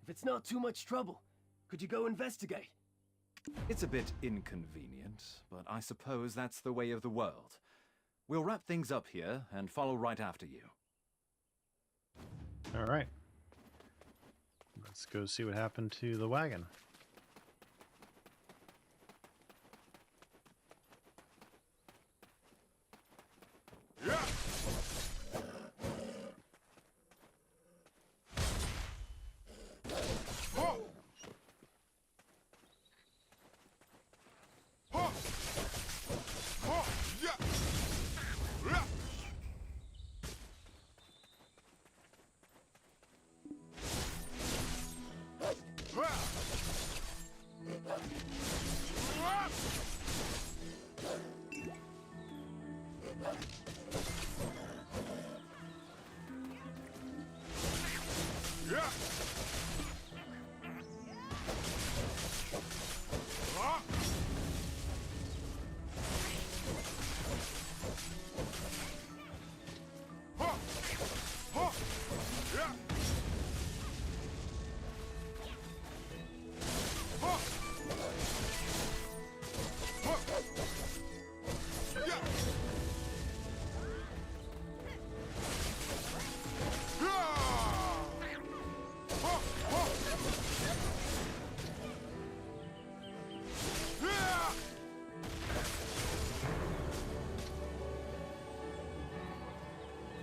L: If it's not too much trouble, could you go investigate?
D: It's a bit inconvenient, but I suppose that's the way of the world. We'll wrap things up here and follow right after you.
A: All right. Let's go see what happened to the wagon.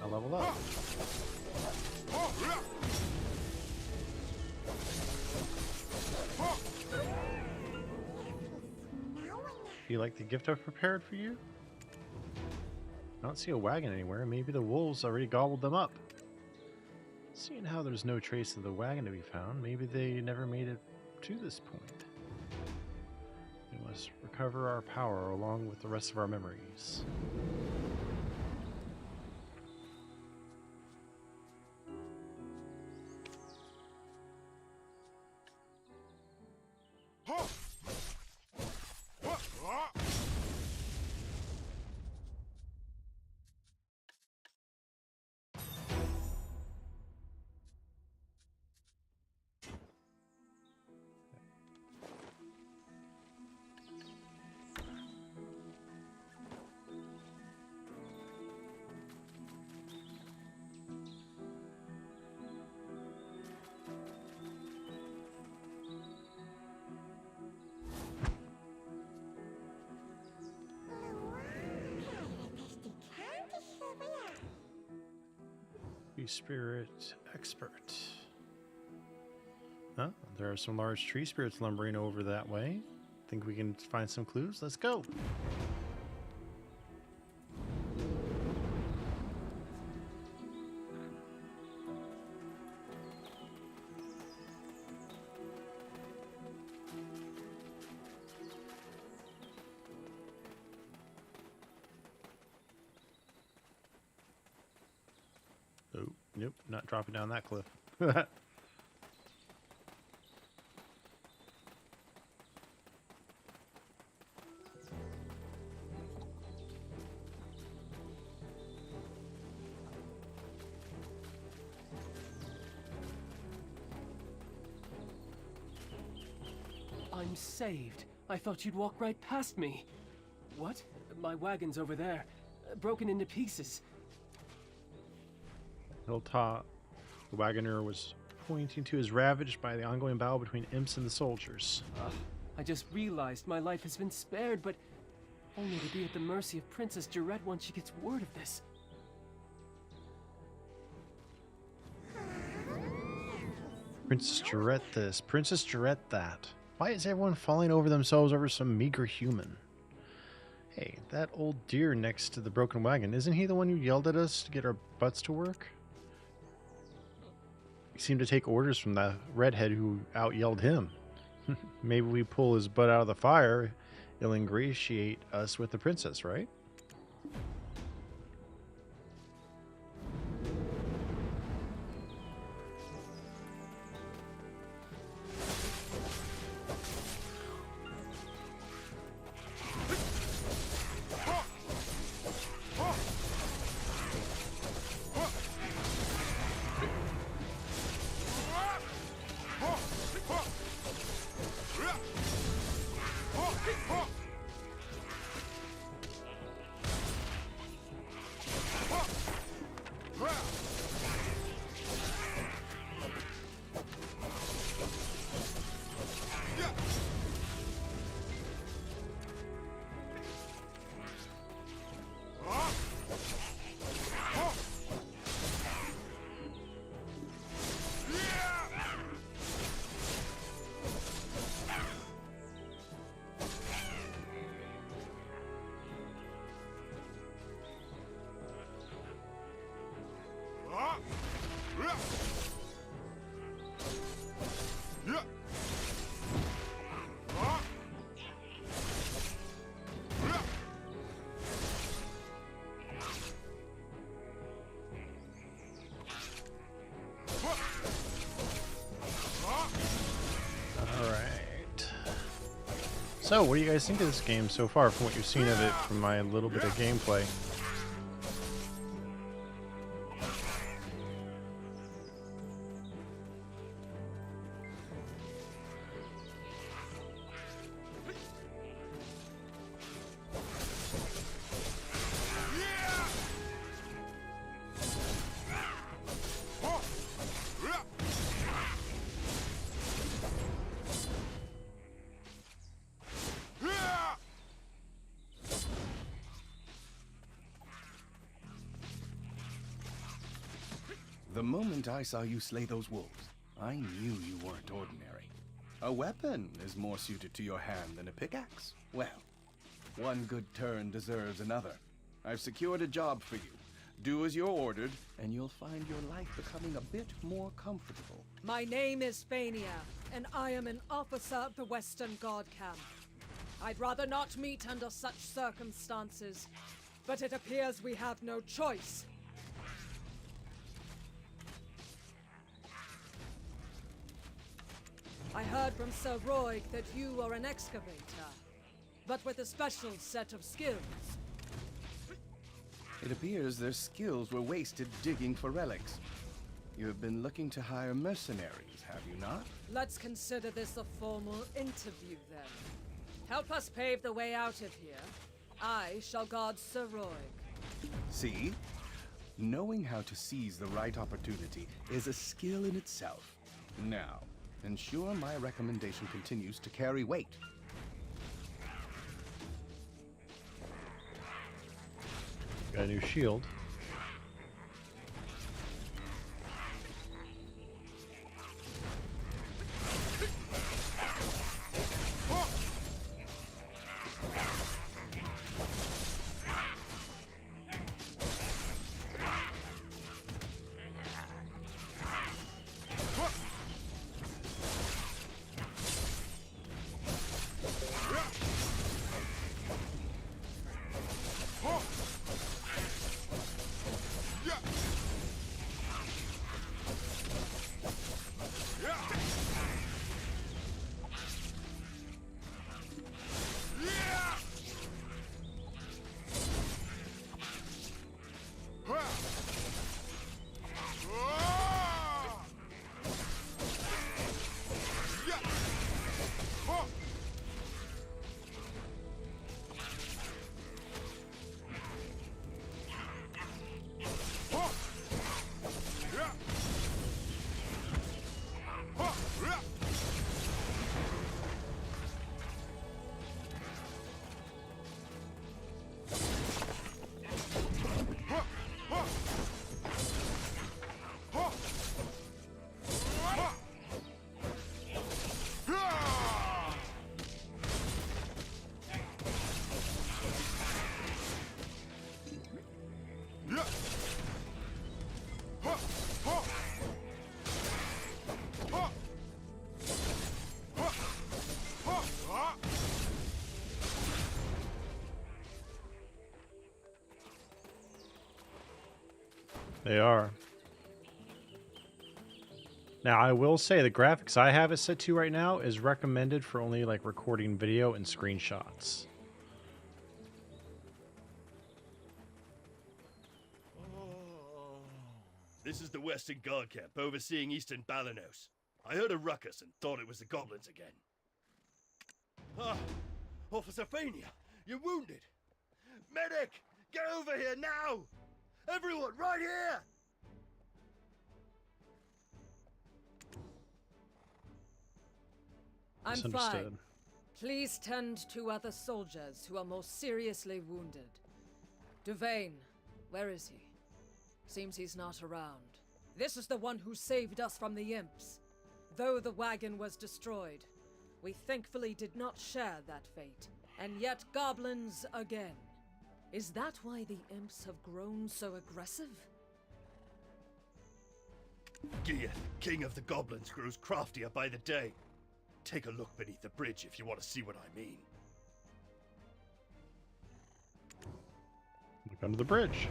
A: I'll level up. You like the gift I've prepared for you? I don't see a wagon anywhere. Maybe the wolves already gobbled them up. Seeing how there's no trace of the wagon to be found, maybe they never made it to this point. We must recover our power along with the rest of our memories. Tree spirit expert. Huh? There are some large tree spirits lumbering over that way. Think we can find some clues? Let's go. Oh, nope, not dropping down that cliff.
L: I'm saved. I thought you'd walk right past me. What? My wagon's over there, broken into pieces.
A: Hilltop, the wagoner was pointing to is ravaged by the ongoing battle between imps and the soldiers.
L: I just realized my life has been spared, but only to be at the mercy of Princess Jarette once she gets word of this.
A: Princess Jarette this, Princess Jarette that. Why is everyone falling over themselves over some meager human? Hey, that old deer next to the broken wagon, isn't he the one who yelled at us to get our butts to work? He seemed to take orders from the redhead who out-yelled him. Maybe we pull his butt out of the fire, it'll ingratiate us with the princess, right? So, what do you guys think of this game so far from what you've seen of it from my little bit of gameplay?
G: The moment I saw you slay those wolves, I knew you weren't ordinary. A weapon is more suited to your hand than a pickaxe. Well, one good turn deserves another. I've secured a job for you. Do as you're ordered, and you'll find your life becoming a bit more comfortable.
C: My name is Fania, and I am an officer of the Western Guard Camp. I'd rather not meet under such circumstances, but it appears we have no choice. I heard from Sir Roig that you are an excavator, but with a special set of skills.
G: It appears their skills were wasted digging for relics. You have been looking to hire mercenaries, have you not?
C: Let's consider this a formal interview then. Help us pave the way out of here. I shall guard Sir Roig.
G: See? Knowing how to seize the right opportunity is a skill in itself. Now, ensure my recommendation continues to carry weight.
A: Got a new shield. They are. Now, I will say the graphics I have it set to right now is recommended for only like recording video and screenshots.
F: This is the Western Guard Camp overseeing Eastern Balanos. I heard a ruckus and thought it was the goblins again. Ah, Officer Fania, you're wounded! Medic! Get over here now! Everyone, right here!
C: I'm
A: Misunderstood.
C: fine. Please tend to other soldiers who are more seriously wounded. Duvain, where is he? Seems he's not around. This is the one who saved us from the imps. Though the wagon was destroyed, we thankfully did not share that fate. And yet goblins again. Is that why the imps have grown so aggressive?
F: Geath, king of the goblins, grows craftier by the day. Take a look beneath the bridge if you want to see what I mean.
A: Look under the bridge.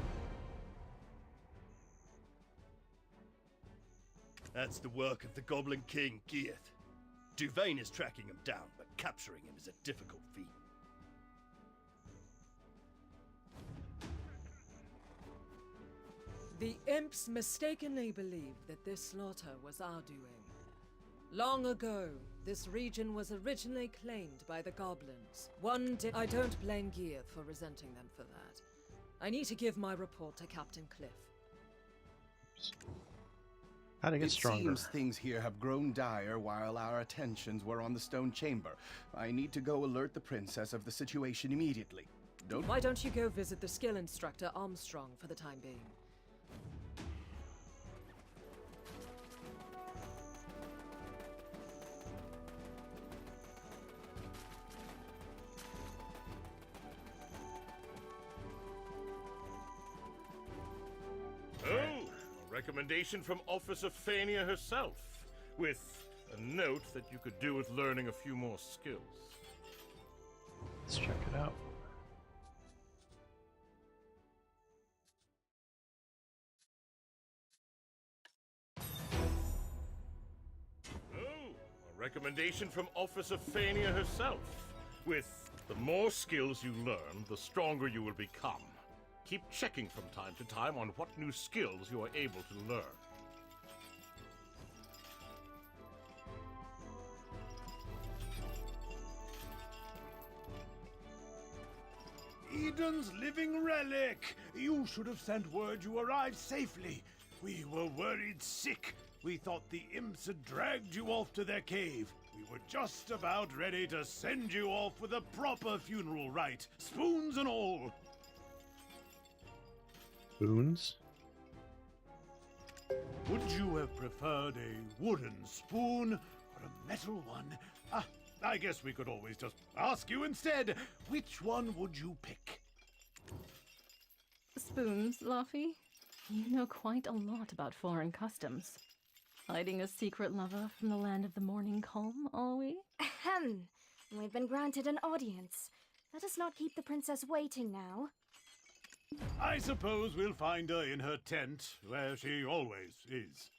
F: That's the work of the Goblin King, Geath. Duvain is tracking him down, but capturing him is a difficult feat.
C: The imps mistakenly believed that this slaughter was our doing. Long ago, this region was originally claimed by the goblins. I don't blame Geath for resenting them for that. I need to give my report to Captain Cliff.
A: How to get stronger.
G: It seems things here have grown dire while our attentions were on the stone chamber. I need to go alert the princess of the situation immediately.
C: Why don't you go visit the skill instructor Armstrong for the time being?
I: Recommendation from Officer Fania herself, with a note that you could do with learning a few more skills.
A: Let's check it out.
I: Oh, a recommendation from Officer Fania herself, with the more skills you learn, the stronger you will become. Keep checking from time to time on what new skills you are able to learn. Eden's living relic! You should have sent word you arrived safely. We were worried sick. We thought the imps had dragged you off to their cave. We were just about ready to send you off with a proper funeral rite, spoons and all.
A: Spoons?
I: Would you have preferred a wooden spoon or a metal one? I guess we could always just ask you instead. Which one would you pick?
J: Spoons, Luffy? You know quite a lot about foreign customs. Hiding a secret lover from the land of the morning calm, are we?
K: Ahem. We've been granted an audience. Let us not keep the princess waiting now.
I: I suppose we'll find her in her tent, where she always is.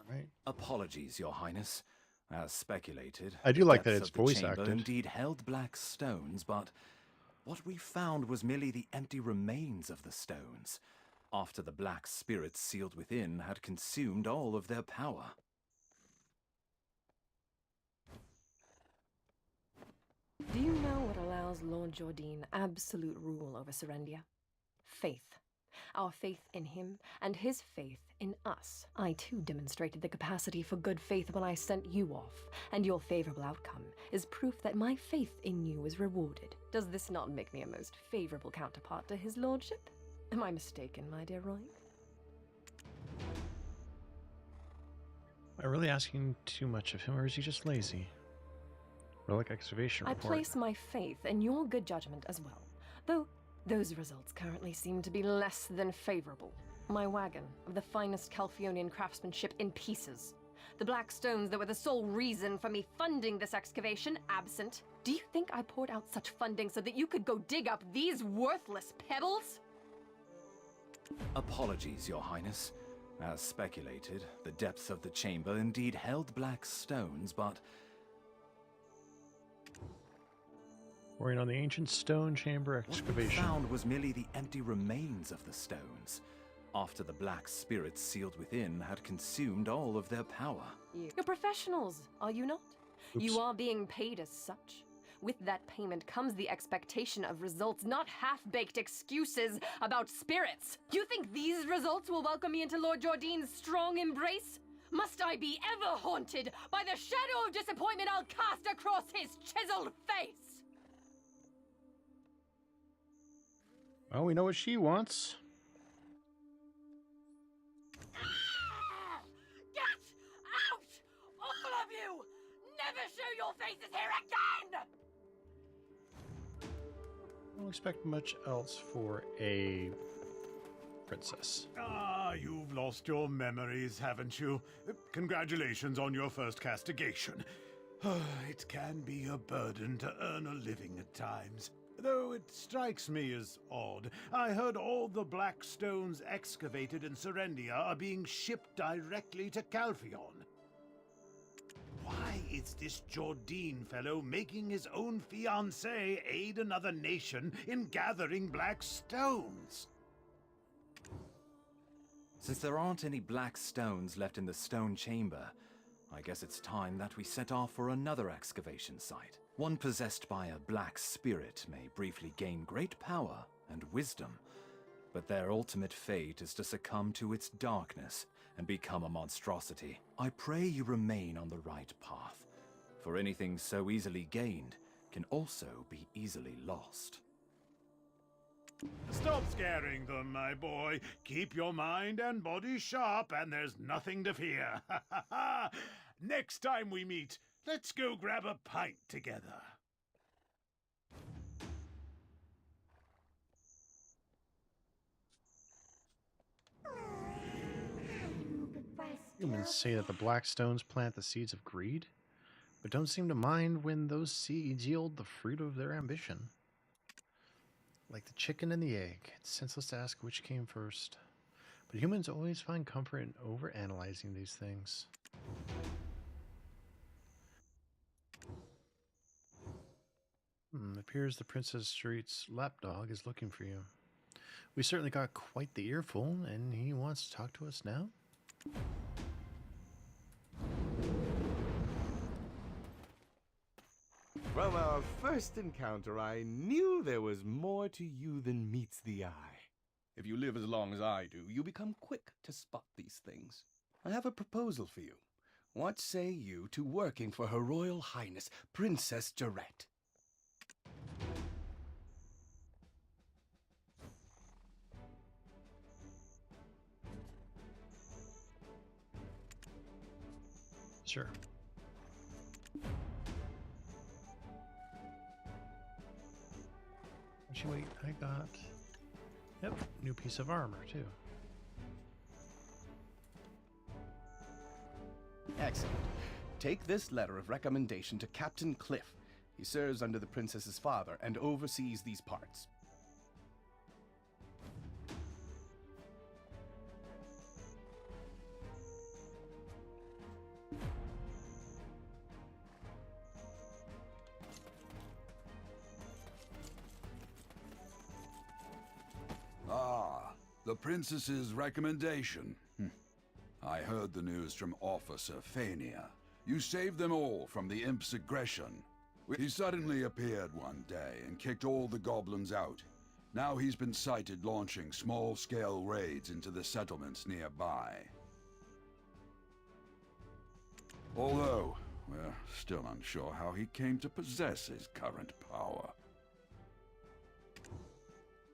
A: Alright.
D: Apologies, Your Highness. As speculated,
A: I do
D: the
A: like that
D: depths
A: it's
D: of the
A: voice
D: chamber
A: acted.
D: indeed held black stones, but what we found was merely the empty remains of the stones, after the black spirits sealed within had consumed all of their power.
M: Do you know what allows Lord Jordine absolute rule over Serendia? Faith. Our faith in him, and his faith in us. I too demonstrated the capacity for good faith when I sent you off, and your favorable outcome is proof that my faith in you is rewarded. Does this not make me a most favorable counterpart to his lordship? Am I mistaken, my dear Roy?
A: Am I really asking too much of him, or is he just lazy? Relic excavation
M: I
A: report.
M: place my faith in your good judgment as well, though those results currently seem to be less than favorable. My wagon, of the finest Calphionian craftsmanship, in pieces. The black stones that were the sole reason for me funding this excavation, absent. Do you think I poured out such funding so that you could go dig up these worthless pebbles?
D: Apologies, Your Highness. As speculated, the depths of the chamber indeed held black stones, but
A: Working on the ancient stone chamber
D: What we
A: excavation.
D: found was merely the empty remains of the stones, after the black spirits sealed within had consumed all of their power.
M: You're professionals, are you not?
A: Oops.
M: You are being paid as such. With that payment comes the expectation of results, not half-baked excuses about spirits. You think these results will welcome me into Lord Jordine's strong embrace? Must I be ever haunted by the shadow of disappointment I'll cast across his chiseled face?
A: Well, we know what she wants.
C: Get out! All of you! Never show your faces here again!
A: I don't expect much else for a princess.
I: Ah, you've lost your memories, haven't you? Congratulations on your first castigation. It can be a burden to earn a living at times. Though it strikes me as odd. I heard all the black stones excavated in Serendia are being shipped directly to Calphion. Why is this Jordine fellow making his own fiancée aid another nation in gathering black stones?
D: Since there aren't any black stones left in the stone chamber, I guess it's time that we set off for another excavation site. One possessed by a black spirit may briefly gain great power and wisdom, but their ultimate fate is to succumb to its darkness and become a monstrosity. I pray you remain on the right path, for anything so easily gained can also be easily lost.
I: Stop scaring them, my boy. Keep your mind and body sharp, and there's nothing to fear. Next time we meet, let's go grab a pint together.
A: Humans say that the black stones plant the seeds of greed, but don't seem to mind when those seeds yield the fruit of their ambition. Like the chicken and the egg, it's senseless to ask which came first. But humans always find comfort in overanalyzing these things. It appears the Princess Street's lapdog is looking for you. We certainly got quite the earful, and he wants to talk to us now.
G: From our first encounter, I knew there was more to you than meets the eye. If you live as long as I do, you become quick to spot these things. I have a proposal for you. What say you to working for Her Royal Highness, Princess Jarette?
A: Sure. Actually, wait, I got... Yep, new piece of armor, too.
G: Excellent. Take this letter of recommendation to Captain Cliff. He serves under the princess's father and oversees these parts.
N: Ah, the princess's recommendation. I heard the news from Officer Fania. You saved them all from the imp's aggression. He suddenly appeared one day and kicked all the goblins out. Now he's been sighted launching small-scale raids into the settlements nearby. Although, we're still unsure how he came to possess his current power.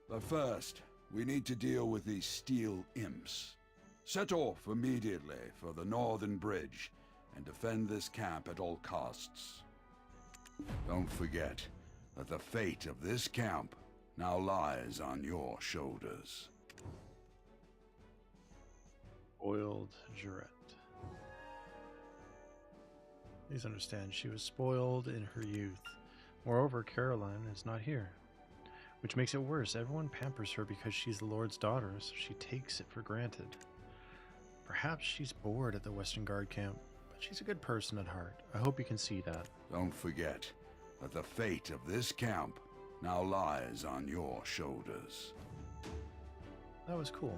N: But first, we need to deal with these steel imps. Set off immediately for the Northern Bridge and defend this camp at all costs. Don't forget that the fate of this camp now lies on your shoulders.
A: Spoiled Jarette. Please understand, she was spoiled in her youth. Moreover, Caroline is not here. Which makes it worse. Everyone pampers her because she's the Lord's daughter, so she takes it for granted. Perhaps she's bored at the Western Guard camp, but she's a good person at heart. I hope you can see that.
N: Don't forget But the fate of this camp now lies on your shoulders.
A: That was cool.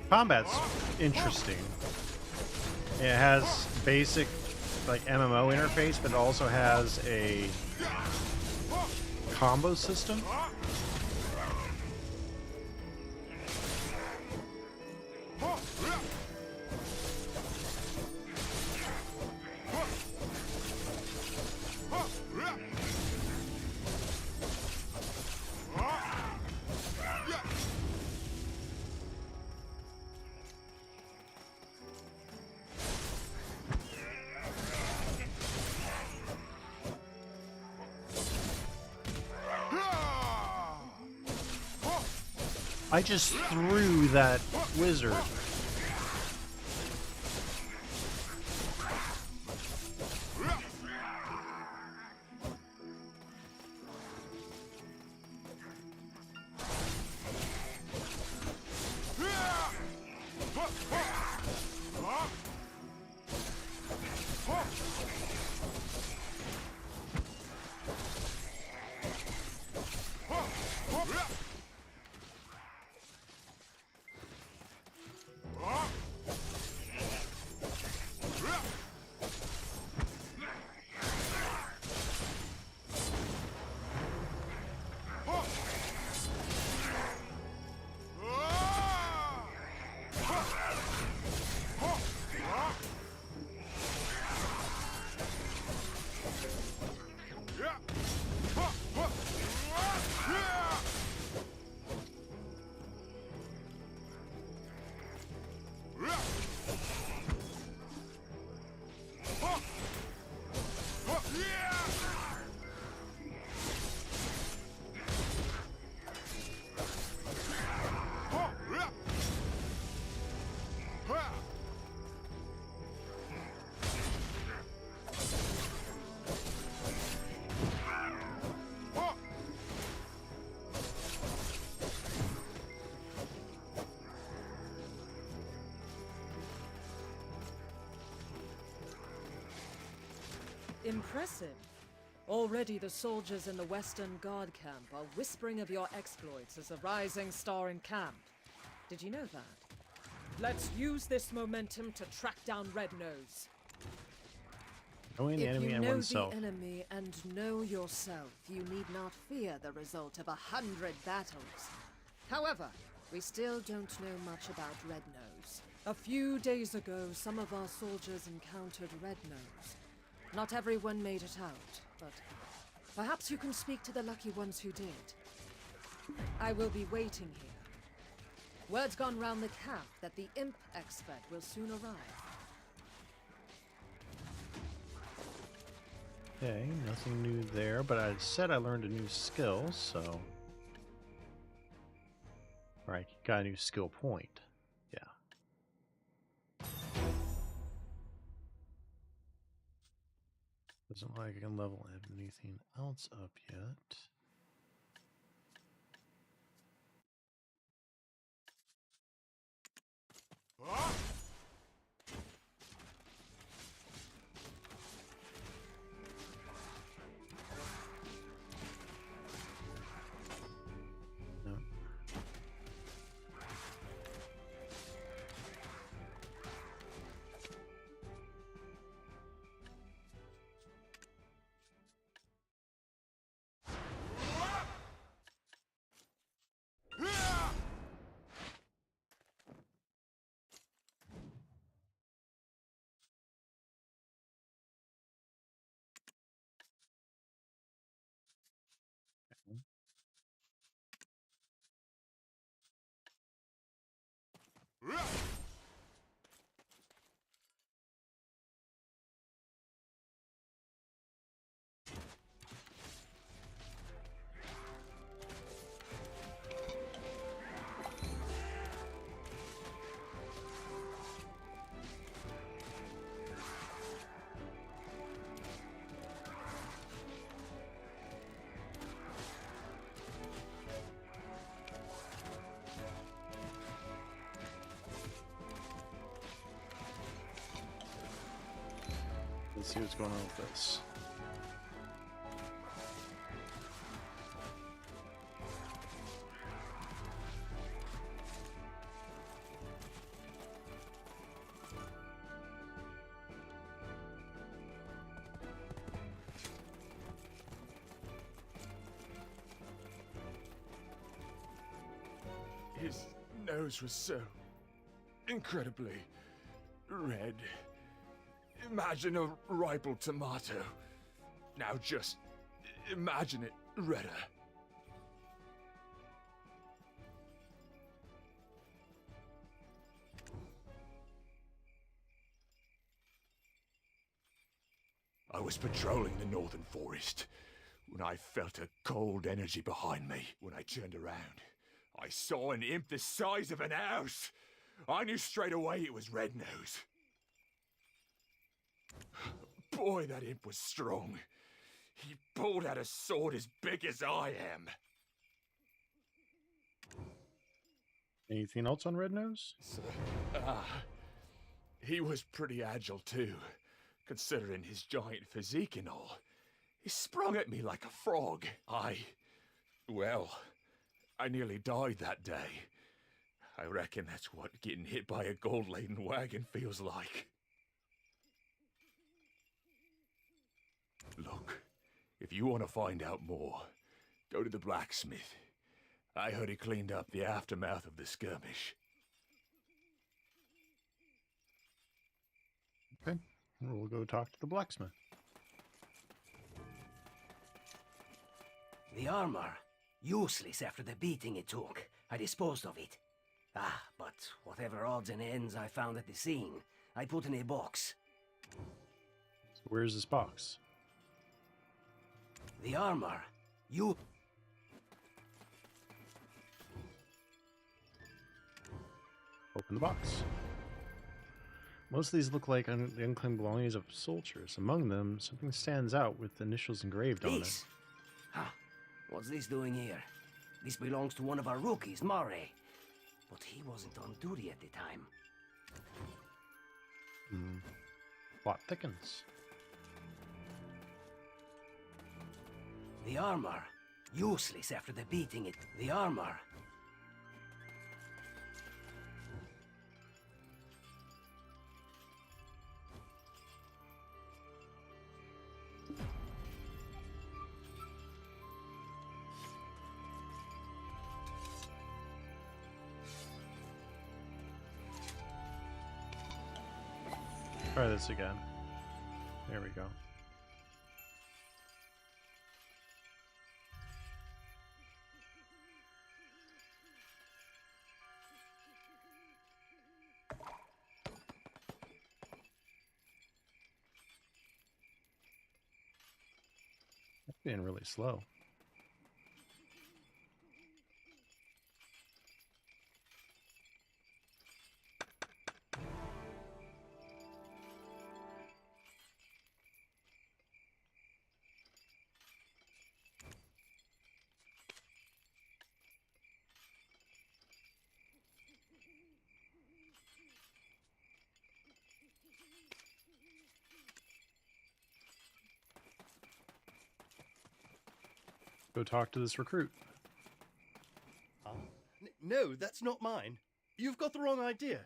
A: Combat's interesting. It has basic like MMO interface, but it also has a combo system. I just threw that wizard.
C: Impressive. Already the soldiers in the Western Guard camp are whispering of your exploits as a rising star in camp. Did you know that? Let's use this momentum to track down Red Nose.
A: Knowing the enemy and oneself.
C: If you know the enemy and know yourself, you need not fear the result of 100 battles. However, we still don't know much about Red Nose. A few days ago, some of our soldiers encountered Red Nose. Not everyone made it out, but perhaps you can speak to the lucky ones who did. I will be waiting here. Word's gone round the camp that the imp expert will soon arrive.
A: Okay, nothing new there, but I said I learned a new skill, so Right, got a new skill point. Yeah. Doesn't look like I can level anything else up yet. No. Let's see what's going on with this.
O: His nose was so incredibly red. Imagine a ripe tomato. Now just imagine it redder. I was patrolling the northern forest when I felt a cold energy behind me. When I turned around, I saw an imp the size of an house. I knew straight away it was Red Nose. Boy, that imp was strong. He pulled out a sword as big as I am.
A: Anything else on Red Nose?
O: He was pretty agile too, considering his giant physique and all. He sprung at me like a frog. I nearly died that day. I reckon that's what getting hit by a gold-laden wagon feels like. Look, if you want to find out more, go to the blacksmith. I heard he cleaned up the aftermath of the skirmish.
A: Okay, we'll go talk to the blacksmith.
L: The armor, useless after the beating it took. I disposed of it. But whatever odds and ends I found at the scene, I put in a box.
A: So where's this box?
L: The armor,
A: Open the box. Most of these look like the unclaimed belongings of soldiers. Among them, something stands out with the initials engraved on it.
L: What's this doing here? This belongs to one of our rookies, Murray. But he wasn't on duty at the time.
A: Plot thickens.
L: The armor, useless after the beating it. The armor.
A: Try this again. There we go. That's being really slow. go talk to this recruit.
F: No, that's not mine. You've got the wrong idea.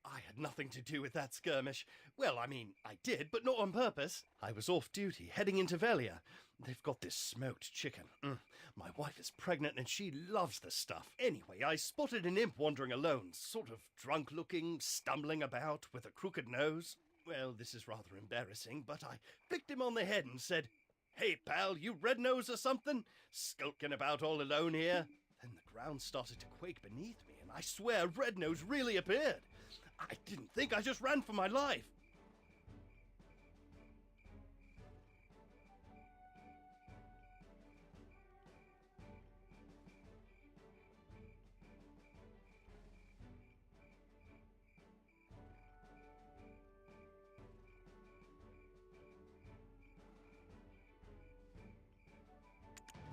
F: I had nothing to do with that skirmish. Well, I mean, I did, but not on purpose. I was off duty, heading into Velia. They've got this smoked chicken. My wife is pregnant and she loves the stuff. Anyway, I spotted an imp wandering alone, sort of drunk-looking, stumbling about with a crooked nose. Well, this is rather embarrassing, but I flicked him on the head and said, "Hey, pal, you red nose or something? Skulking about all alone here?" Then the ground started to quake beneath me, and I swear Red Nose really appeared. I didn't think, I just ran for my life.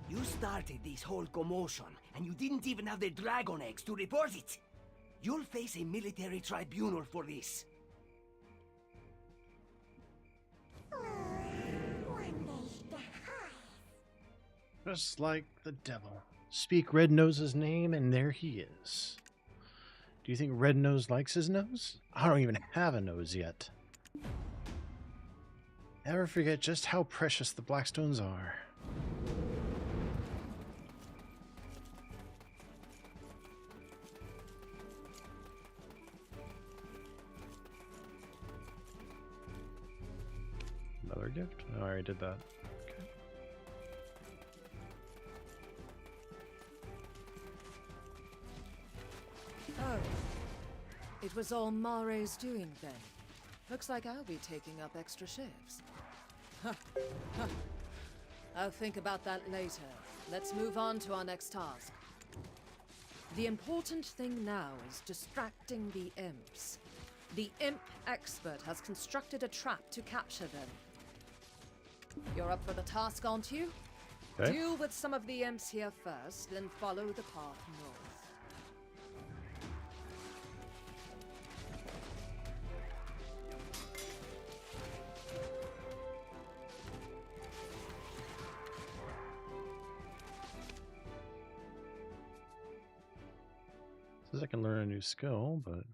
L: You started this whole commotion, and you didn't even have the dragon eggs to report it. You'll face a military tribunal for this.
A: Just like the devil. Speak Red Nose's name, and there he is. Do you think Red Nose likes his nose? I don't even have a nose yet. Never forget just how precious the Blackstones are. Another gift? Oh, I already did that. Okay.
C: Oh. It was all Mare's doing then. Looks like I'll be taking up extra shifts. Huh. Huh. I'll think about that later. Let's move on to our next task. The important thing now is distracting the imps. The imp expert has constructed a trap to capture them. You're up for the task, aren't you?
A: Okay.
C: Deal with some of the imps here first, then follow the path north.
A: Says I can learn a new skill, but...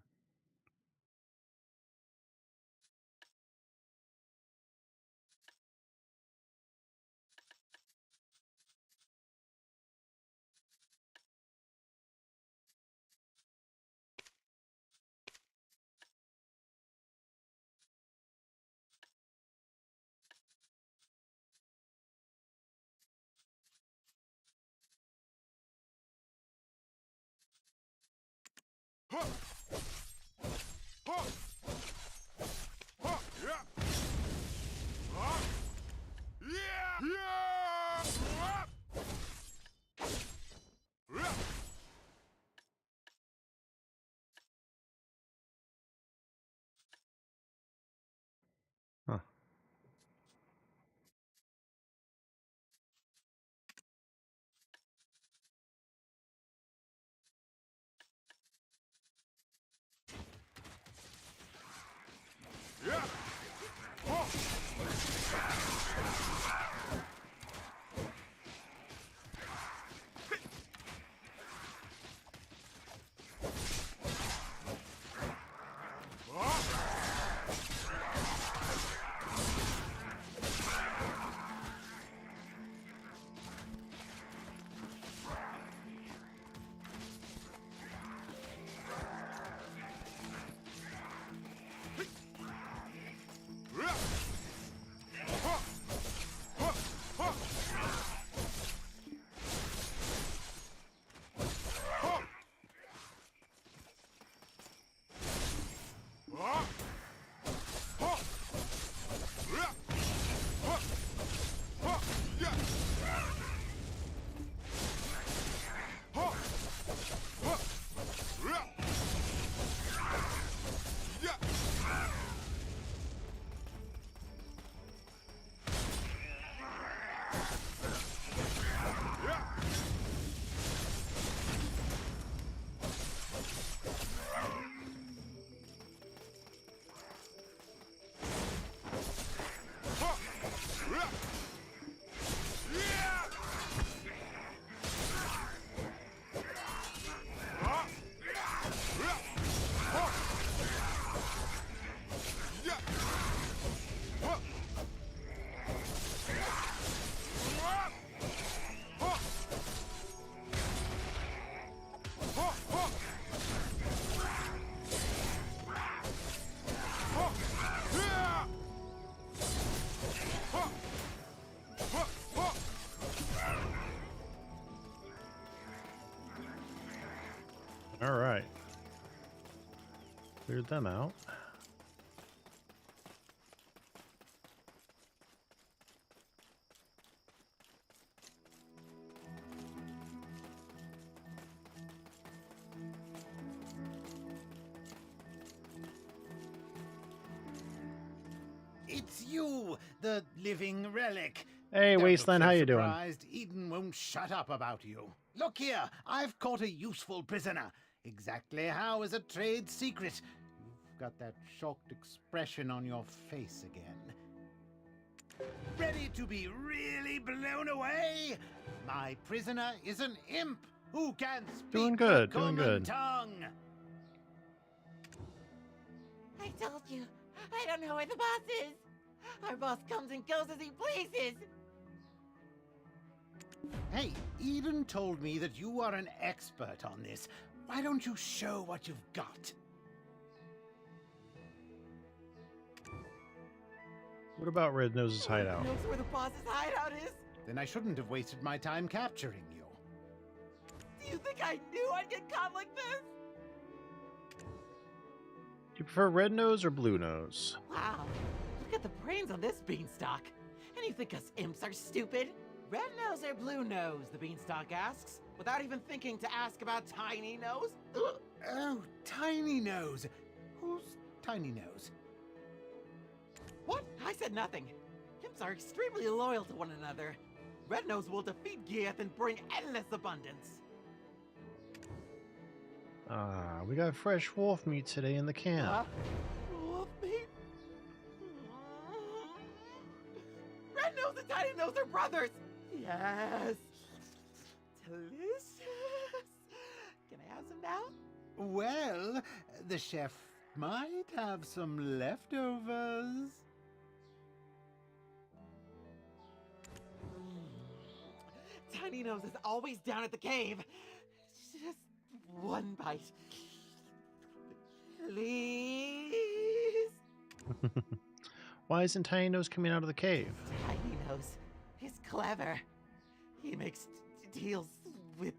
A: Huh. All right. Cleared them out.
P: It's you, the living relic.
A: Hey,
P: Don't
A: Wasteland,
P: look
A: how
P: so
A: you doing?
P: surprised. Eden won't shut up about you. Look here, I've caught a useful prisoner. Exactly how is a trade secret. You've got that shocked expression on your face again. Ready to be really blown away? My prisoner is an imp who can speak
A: Doing good,
P: the
A: doing
P: common
A: good.
P: tongue.
Q: I told you, I don't know where the boss is. Our boss comes and goes as he pleases.
P: Hey, Eden told me that you are an expert on this. Why don't you show what you've got?
A: What about Red Nose's hideout?
Q: Knows where the boss's hideout is?
P: Then I shouldn't have wasted my time capturing you.
Q: Do you think I knew I'd get caught like this?
A: Do you prefer Red Nose or Blue Nose?
Q: Wow, look at the brains on this beanstalk. And you think us imps are stupid? Red nose or blue nose, the beanstalk asks, without even thinking to ask about Tiny Nose.
P: Oh, Tiny Nose. Who's Tiny Nose?
Q: What? I said nothing. Imps are extremely loyal to one another. Red Nose will defeat Gieth and bring endless abundance.
A: Ah, we got fresh wolf meat today in the camp.
Q: Wolf meat? Red Nose and Tiny Nose are brothers! Yes! Delicious! Can I have some now?
P: Well, the chef might have some leftovers.
Q: Tiny Nose is always down at the cave. Just one bite. Please?
A: Why isn't Tiny Nose coming out of the cave?
Q: Tiny Nose is clever. He makes deals with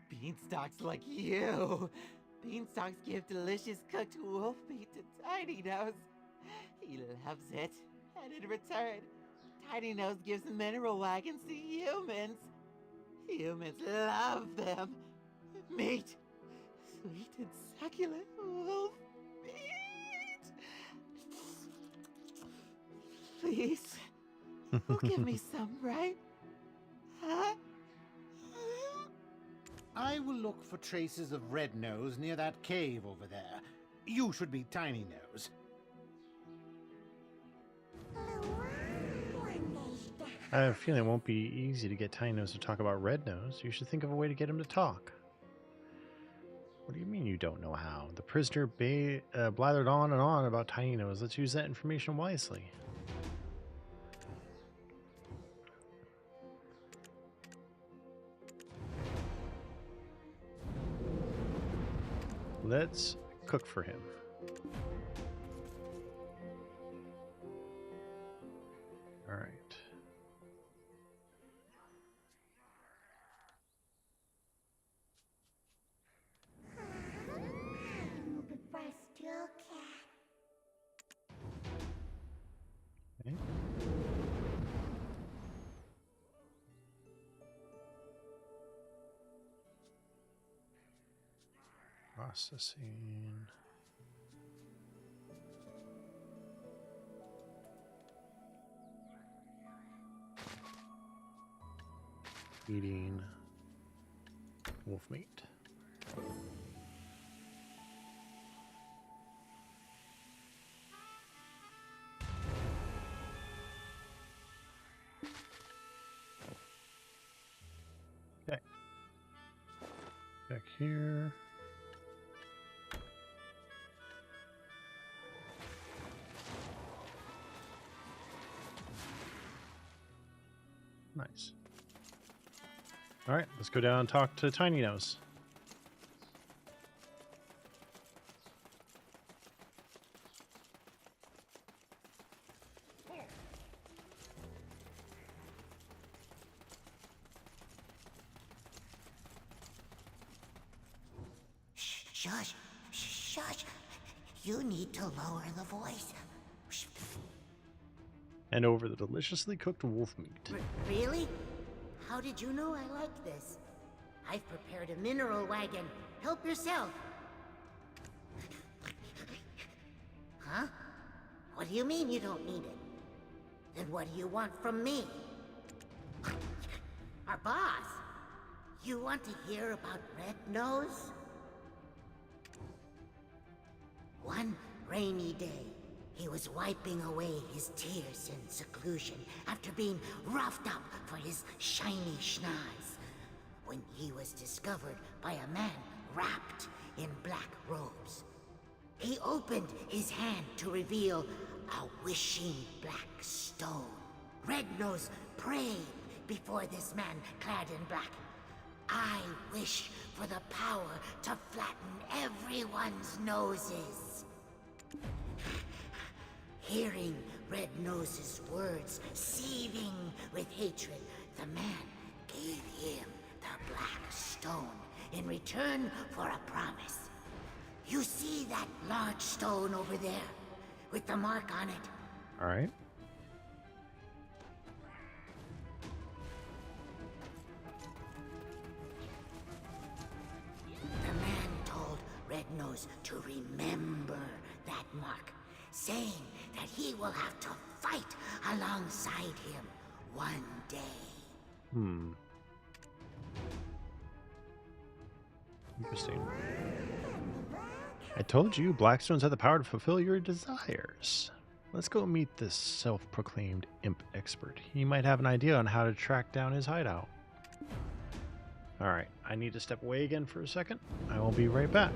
Q: beanstalks like you. Beanstalks give delicious cooked wolf meat to Tiny Nose. He loves it. And in return, Tiny Nose gives mineral wagons to humans. Humans love them. Meat. Sweet and succulent wolf meat. Please. You'll give me some, right? Huh?
P: I will look for traces of Red Nose near that cave over there. You should be Tiny Nose.
A: I have a feeling it won't be easy to get Tiny Nose to talk about Red Nose. You should think of a way to get him to talk. What do you mean you don't know how? The prisoner blathered on and on about Tiny Nose. Let's use that information wisely. Let's cook for him. All right. Okay. Processing. Eating wolf meat. Okay. Back here. Nice. All right, let's go down and talk to Tiny Nose.
P: Shh.
R: Shush. Shush. You need to lower the voice.
A: And over the deliciously cooked wolf meat.
R: Really? How did you know I like this? I've prepared a mineral wagon. Help yourself. Huh? What do you mean you don't need it? Then what do you want from me? Our boss? You want to hear about Red Nose? One rainy day, he was wiping away his tears in seclusion after being roughed up for his shiny schnoz, when he was discovered by a man wrapped in black robes. He opened his hand to reveal a wishing black stone. Red Nose prayed before this man clad in black. I wish for the power to flatten everyone's noses. Hearing Red Nose's words seething with hatred, the man gave him the black stone in return for a promise. You see that large stone over there, with the mark on it?
A: All right.
R: The man told Red Nose to remember that mark, saying that he will have to fight alongside him one day.
A: Interesting. I told you Blackstones had the power to fulfill your desires. Let's go meet this self-proclaimed imp expert. He might have an idea on how to track down his hideout. Alright, I need to step away again for a second. I will be right back.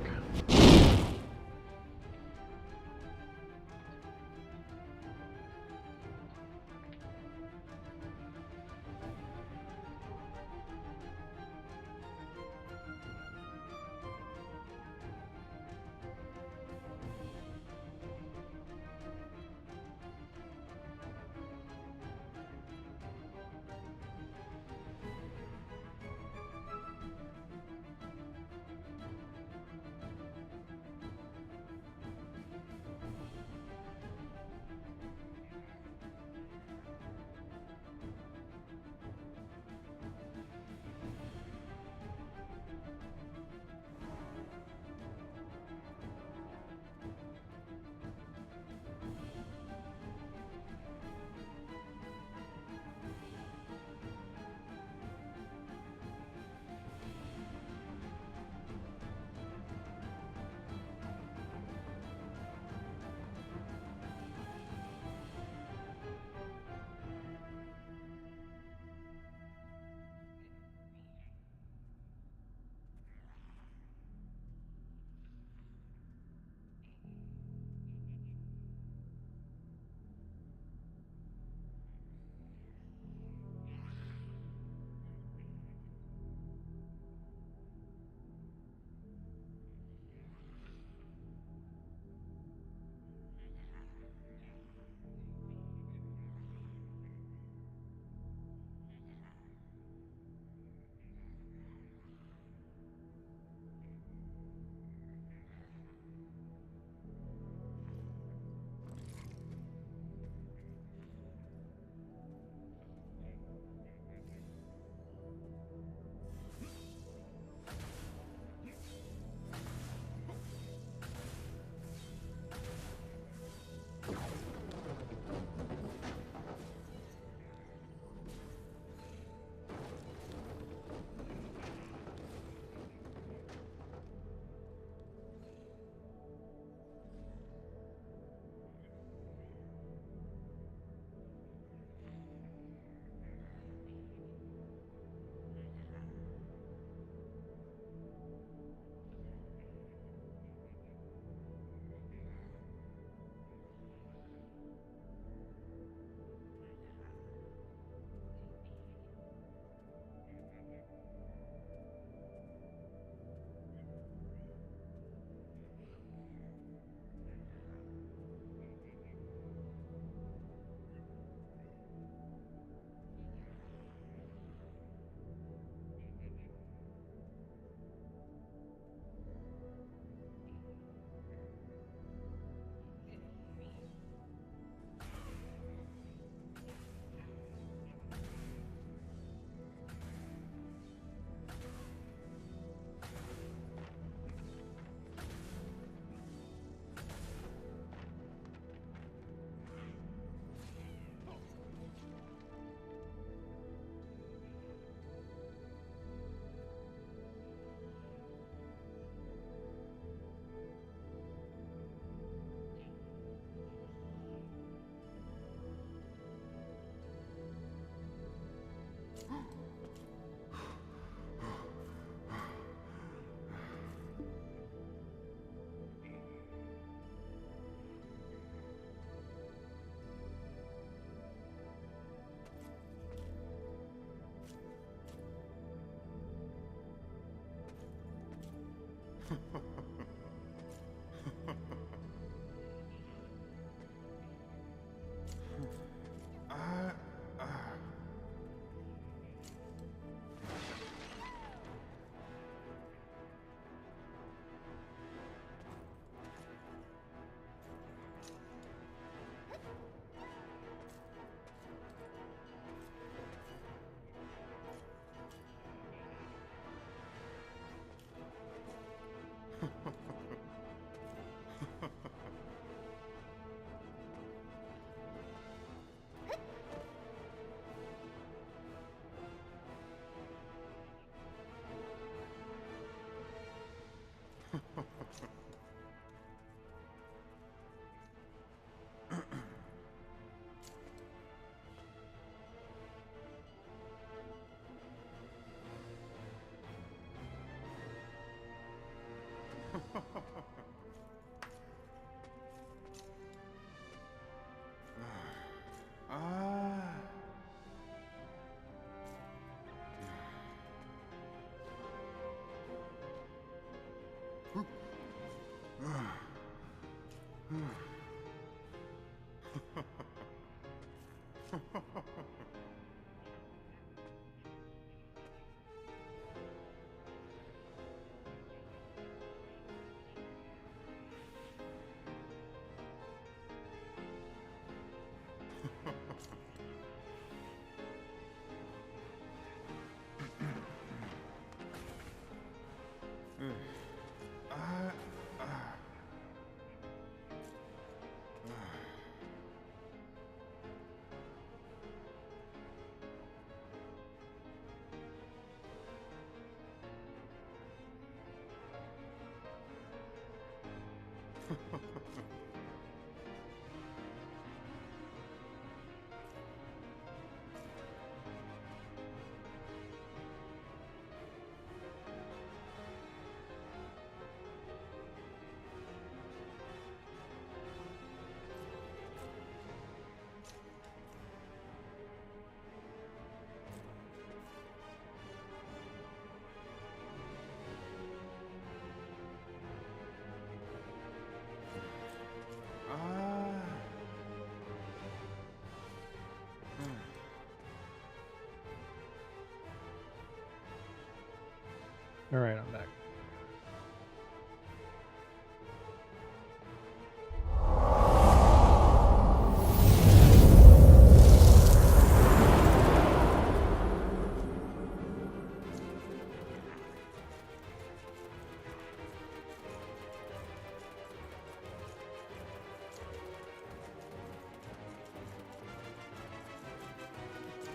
A: All right, I'm back.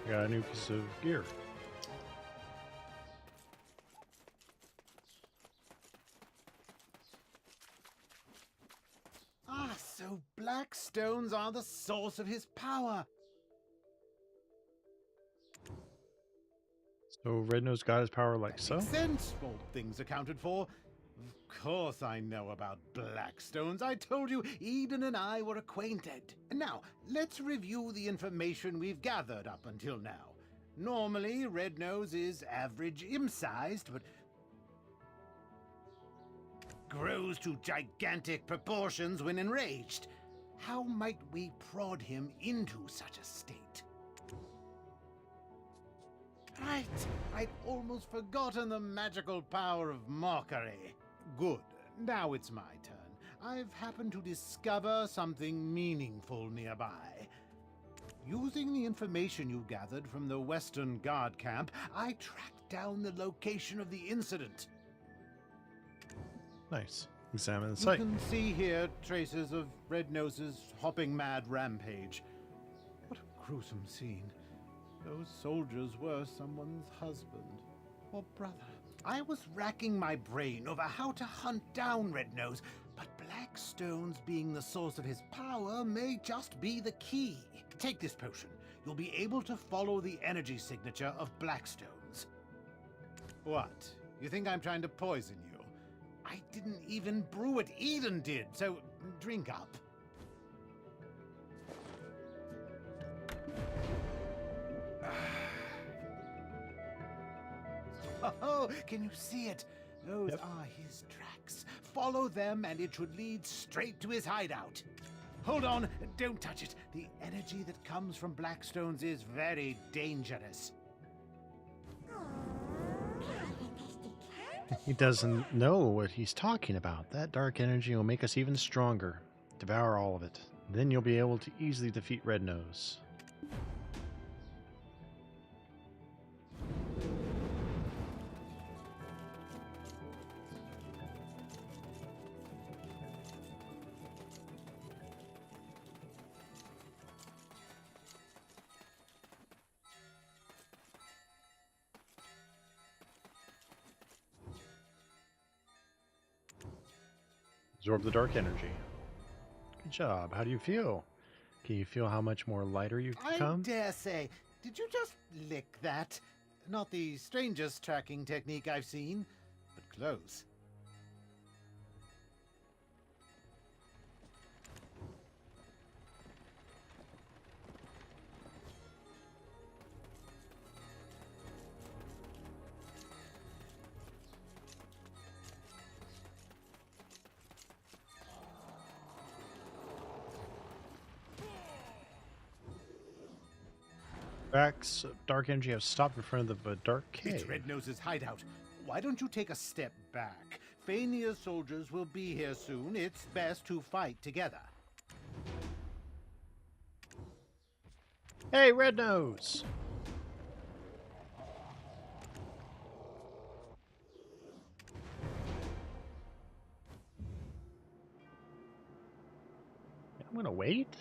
A: I got a new piece of gear.
P: Ah, so black stones are the source of his power.
A: So Red Nose got his power like so?
P: Makes sense. All things accounted for. Of course I know about black stones. I told you Eden and I were acquainted. Now, let's review the information we've gathered up until now. Normally, Red Nose is average imp-sized, but grows to gigantic proportions when enraged. How might we prod him into such a state? Right, I'd almost forgotten the magical power of mockery. Good, now it's my turn. I've happened to discover something meaningful nearby. Using the information you gathered from the Western Guard camp, I tracked down the location of the incident.
A: Nice. Examine the
P: You
A: site.
P: can see here traces of Red Nose's hopping mad rampage. What a gruesome scene. Those soldiers were someone's husband or brother. I was racking my brain over how to hunt down Red Nose, but black stones being the source of his power may just be the key. Take this potion. You'll be able to follow the energy signature of black stones. What? You think I'm trying to poison you? I didn't even brew it. Eden did, so drink up. Oh, can you see it? Those are his tracks. follow them and it should lead straight to his hideout. Hold on, don't touch it. The energy that comes from Blackstones is very dangerous.
A: He doesn't know what he's talking about. That dark energy will make us even stronger. Devour all of it. Then you'll be able to easily defeat Red Nose. Absorb the dark energy. Good job. How do you feel? Can you feel how much more lighter you've become?
P: I dare say. Did you just lick that? Not the strangest tracking technique I've seen, but close.
A: Tracks of dark energy have stopped in front of a dark cave.
P: It's Red Nose's hideout. Why don't you take a step back? Fania's soldiers will be here soon. It's best to fight together.
A: Hey, Red Nose! I'm gonna wait.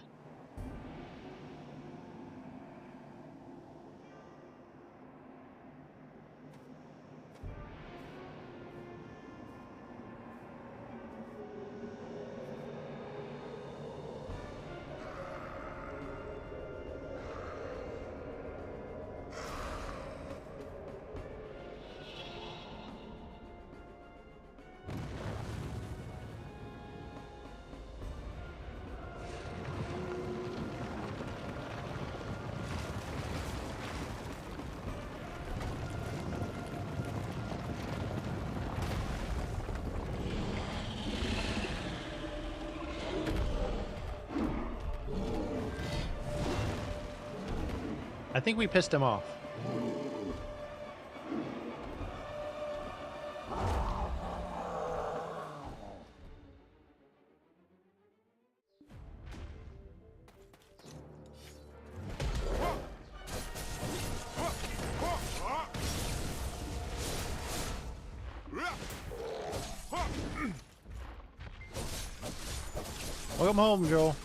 A: I think we pissed him off. Welcome home, Joel.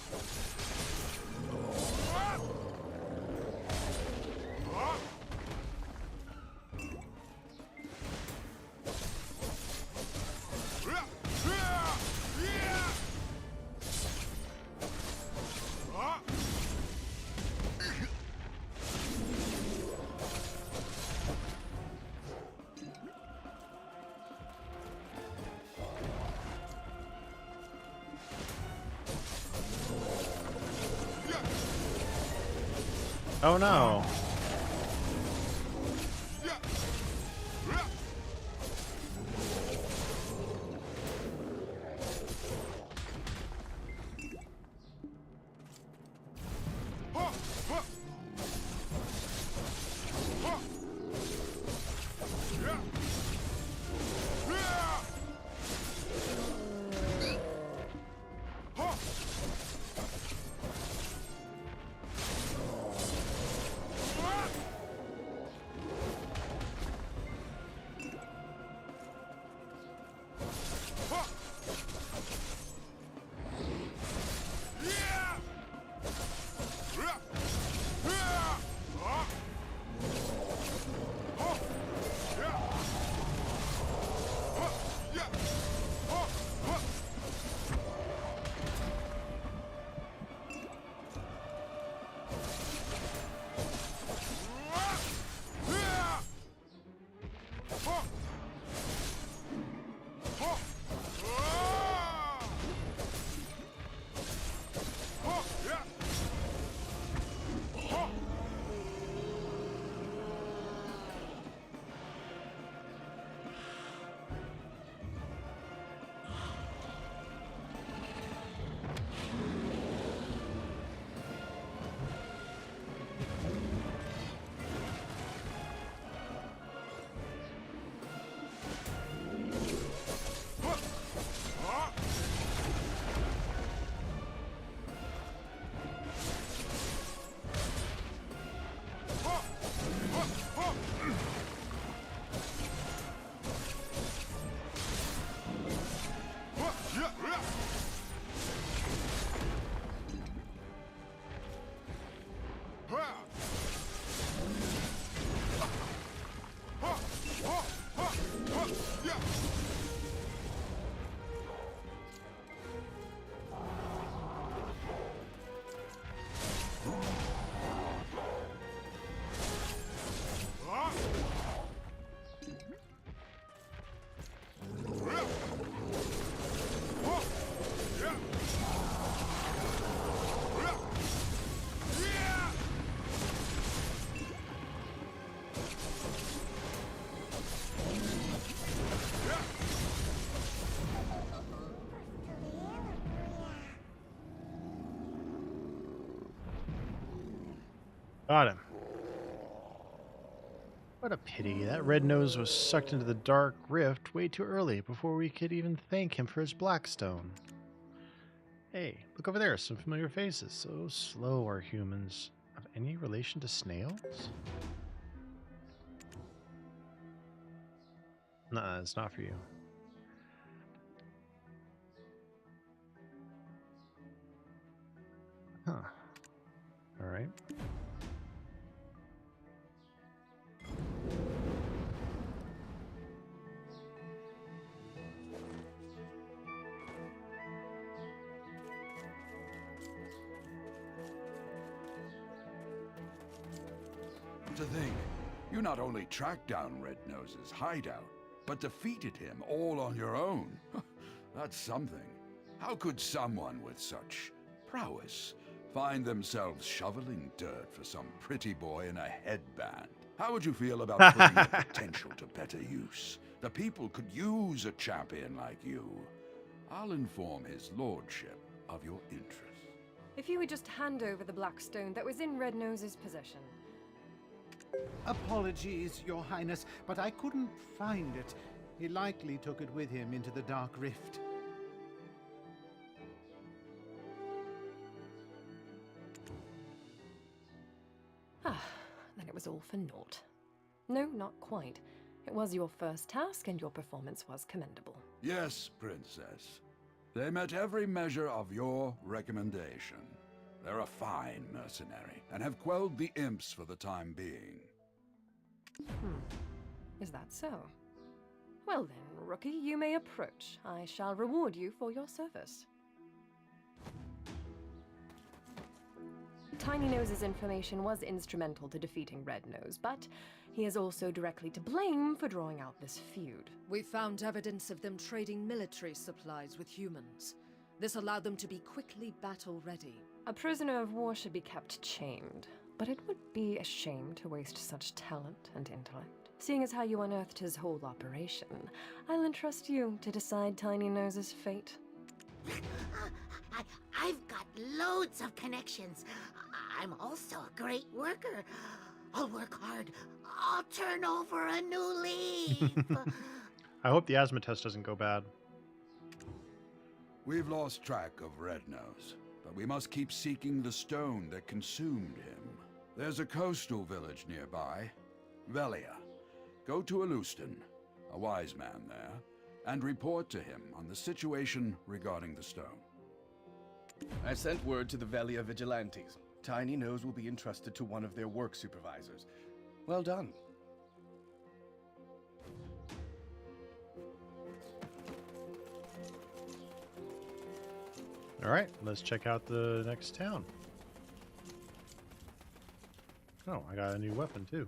A: Oh no. Got him. What a pity. That red nose was sucked into the dark rift way too early before we could even thank him for his blackstone. Hey, look over there. Some familiar faces. So slow are humans. Of any relation to snails? Nah, it's not for you. Huh. Alright.
N: To think, you not only tracked down Red Nose's hideout, but defeated him all on your own. That's something. How could someone with such prowess find themselves shoveling dirt for some pretty boy in a headband? How would you feel about putting your potential to better use? The people could use a champion like you. I'll inform his lordship of your interest.
M: If you would just hand over the black stone that was in Red Nose's possession.
P: Apologies, Your Highness, but I couldn't find it. He likely took it with him into the Dark Rift.
M: Ah, then it was all for naught. No, not quite. It was your first task, and your performance was commendable.
N: Yes, Princess. They met every measure of your recommendation. They're a fine mercenary, and have quelled the imps for the time being.
M: Is that so? Well then, Rookie, you may approach. I shall reward you for your service. Tiny Nose's information was instrumental to defeating Red Nose, but he is also directly to blame for drawing out this feud.
C: We found evidence of them trading military supplies with humans. This allowed them to be quickly battle-ready.
M: A prisoner of war should be kept chained, but it would be a shame to waste such talent and intellect. Seeing as how you unearthed his whole operation, I'll entrust you to decide Tiny Nose's fate.
R: I've got loads of connections. I'm also a great worker. I'll work hard. I'll turn over a new leaf.
A: I hope the asthma test doesn't go bad.
N: We've lost track of Red Nose, but we must keep seeking the stone that consumed him. There's a coastal village nearby, Velia. Go to Alustin, a wise man there, and report to him on the situation regarding the stone.
G: I sent word to the Velia Vigilantes. Tiny Nose will be entrusted to one of their work supervisors. Well done.
A: Alright, let's check out the next town. Oh, I got a new weapon too.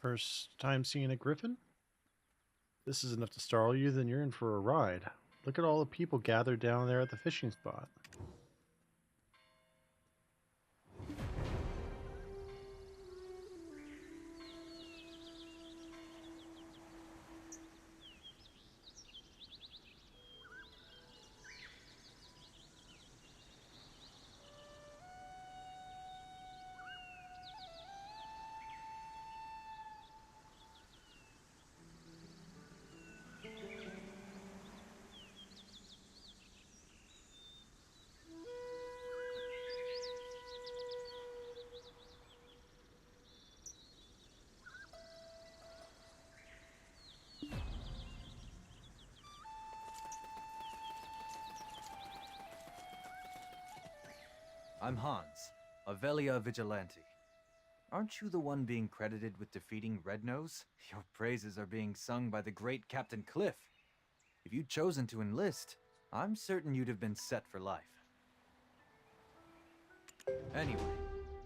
A: First time seeing a griffin? This is enough to startle you, then you're in for a ride. Look at all the people gathered down there at the fishing spot.
S: I'm Hans, a Velia Vigilante. Aren't you the one being credited with defeating Red Nose? Your praises are being sung by the great Captain Cliff. If you'd chosen to enlist, I'm certain you'd have been set for life. Anyway,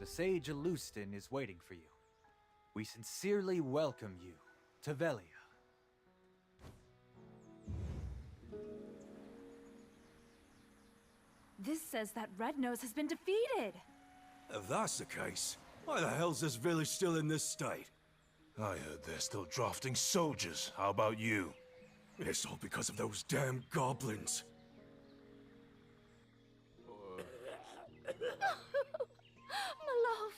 S: the sage Alustin is waiting for you. We sincerely welcome you to Velia.
B: This says that Red Nose has been defeated.
T: If that's the case, why the hell's this village still in this state? I heard they're still drafting soldiers. How about you? It's all because of those damn goblins.
B: My love,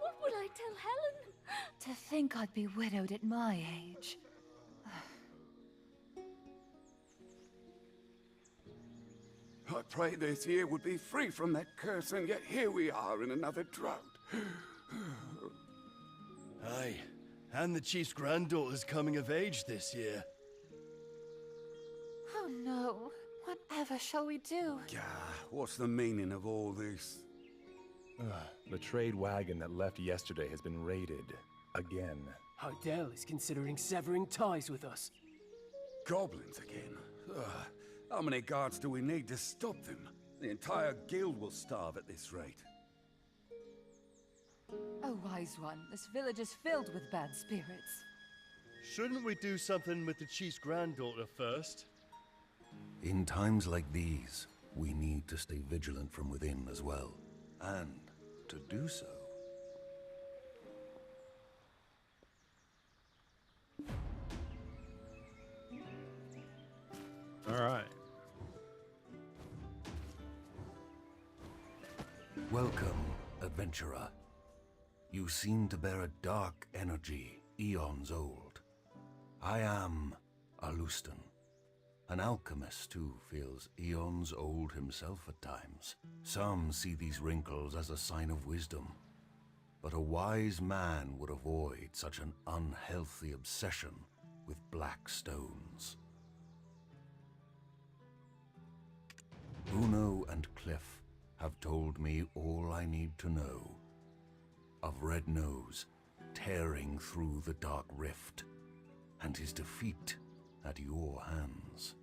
B: what would I tell Helen?
U: To think I'd be widowed at my age.
G: I prayed this year would be free from that curse, and yet here we are in another drought.
F: Aye, and the chief's granddaughter's coming of age this year.
U: Oh no. Whatever shall we do?
G: Gah, what's the meaning of all this?
V: The trade wagon that left yesterday has been raided. Again.
L: Hardell is considering severing ties with us.
G: Goblins again? Ugh. How many guards do we need to stop them? The entire guild will starve at this rate.
U: Oh, wise one, this village is filled with bad spirits.
F: Shouldn't we do something with the chief's granddaughter first?
W: In times like these, we need to stay vigilant from within as well. And to do so...
A: All right.
W: Welcome, adventurer. You seem to bear a dark energy, eons old. I am Alustan, an alchemist who feels eons old himself at times. Some see these wrinkles as a sign of wisdom, but a wise man would avoid such an unhealthy obsession with black stones. Uno and Cliff have told me all I need to know of Red Nose tearing through the Dark Rift and his defeat at your hands.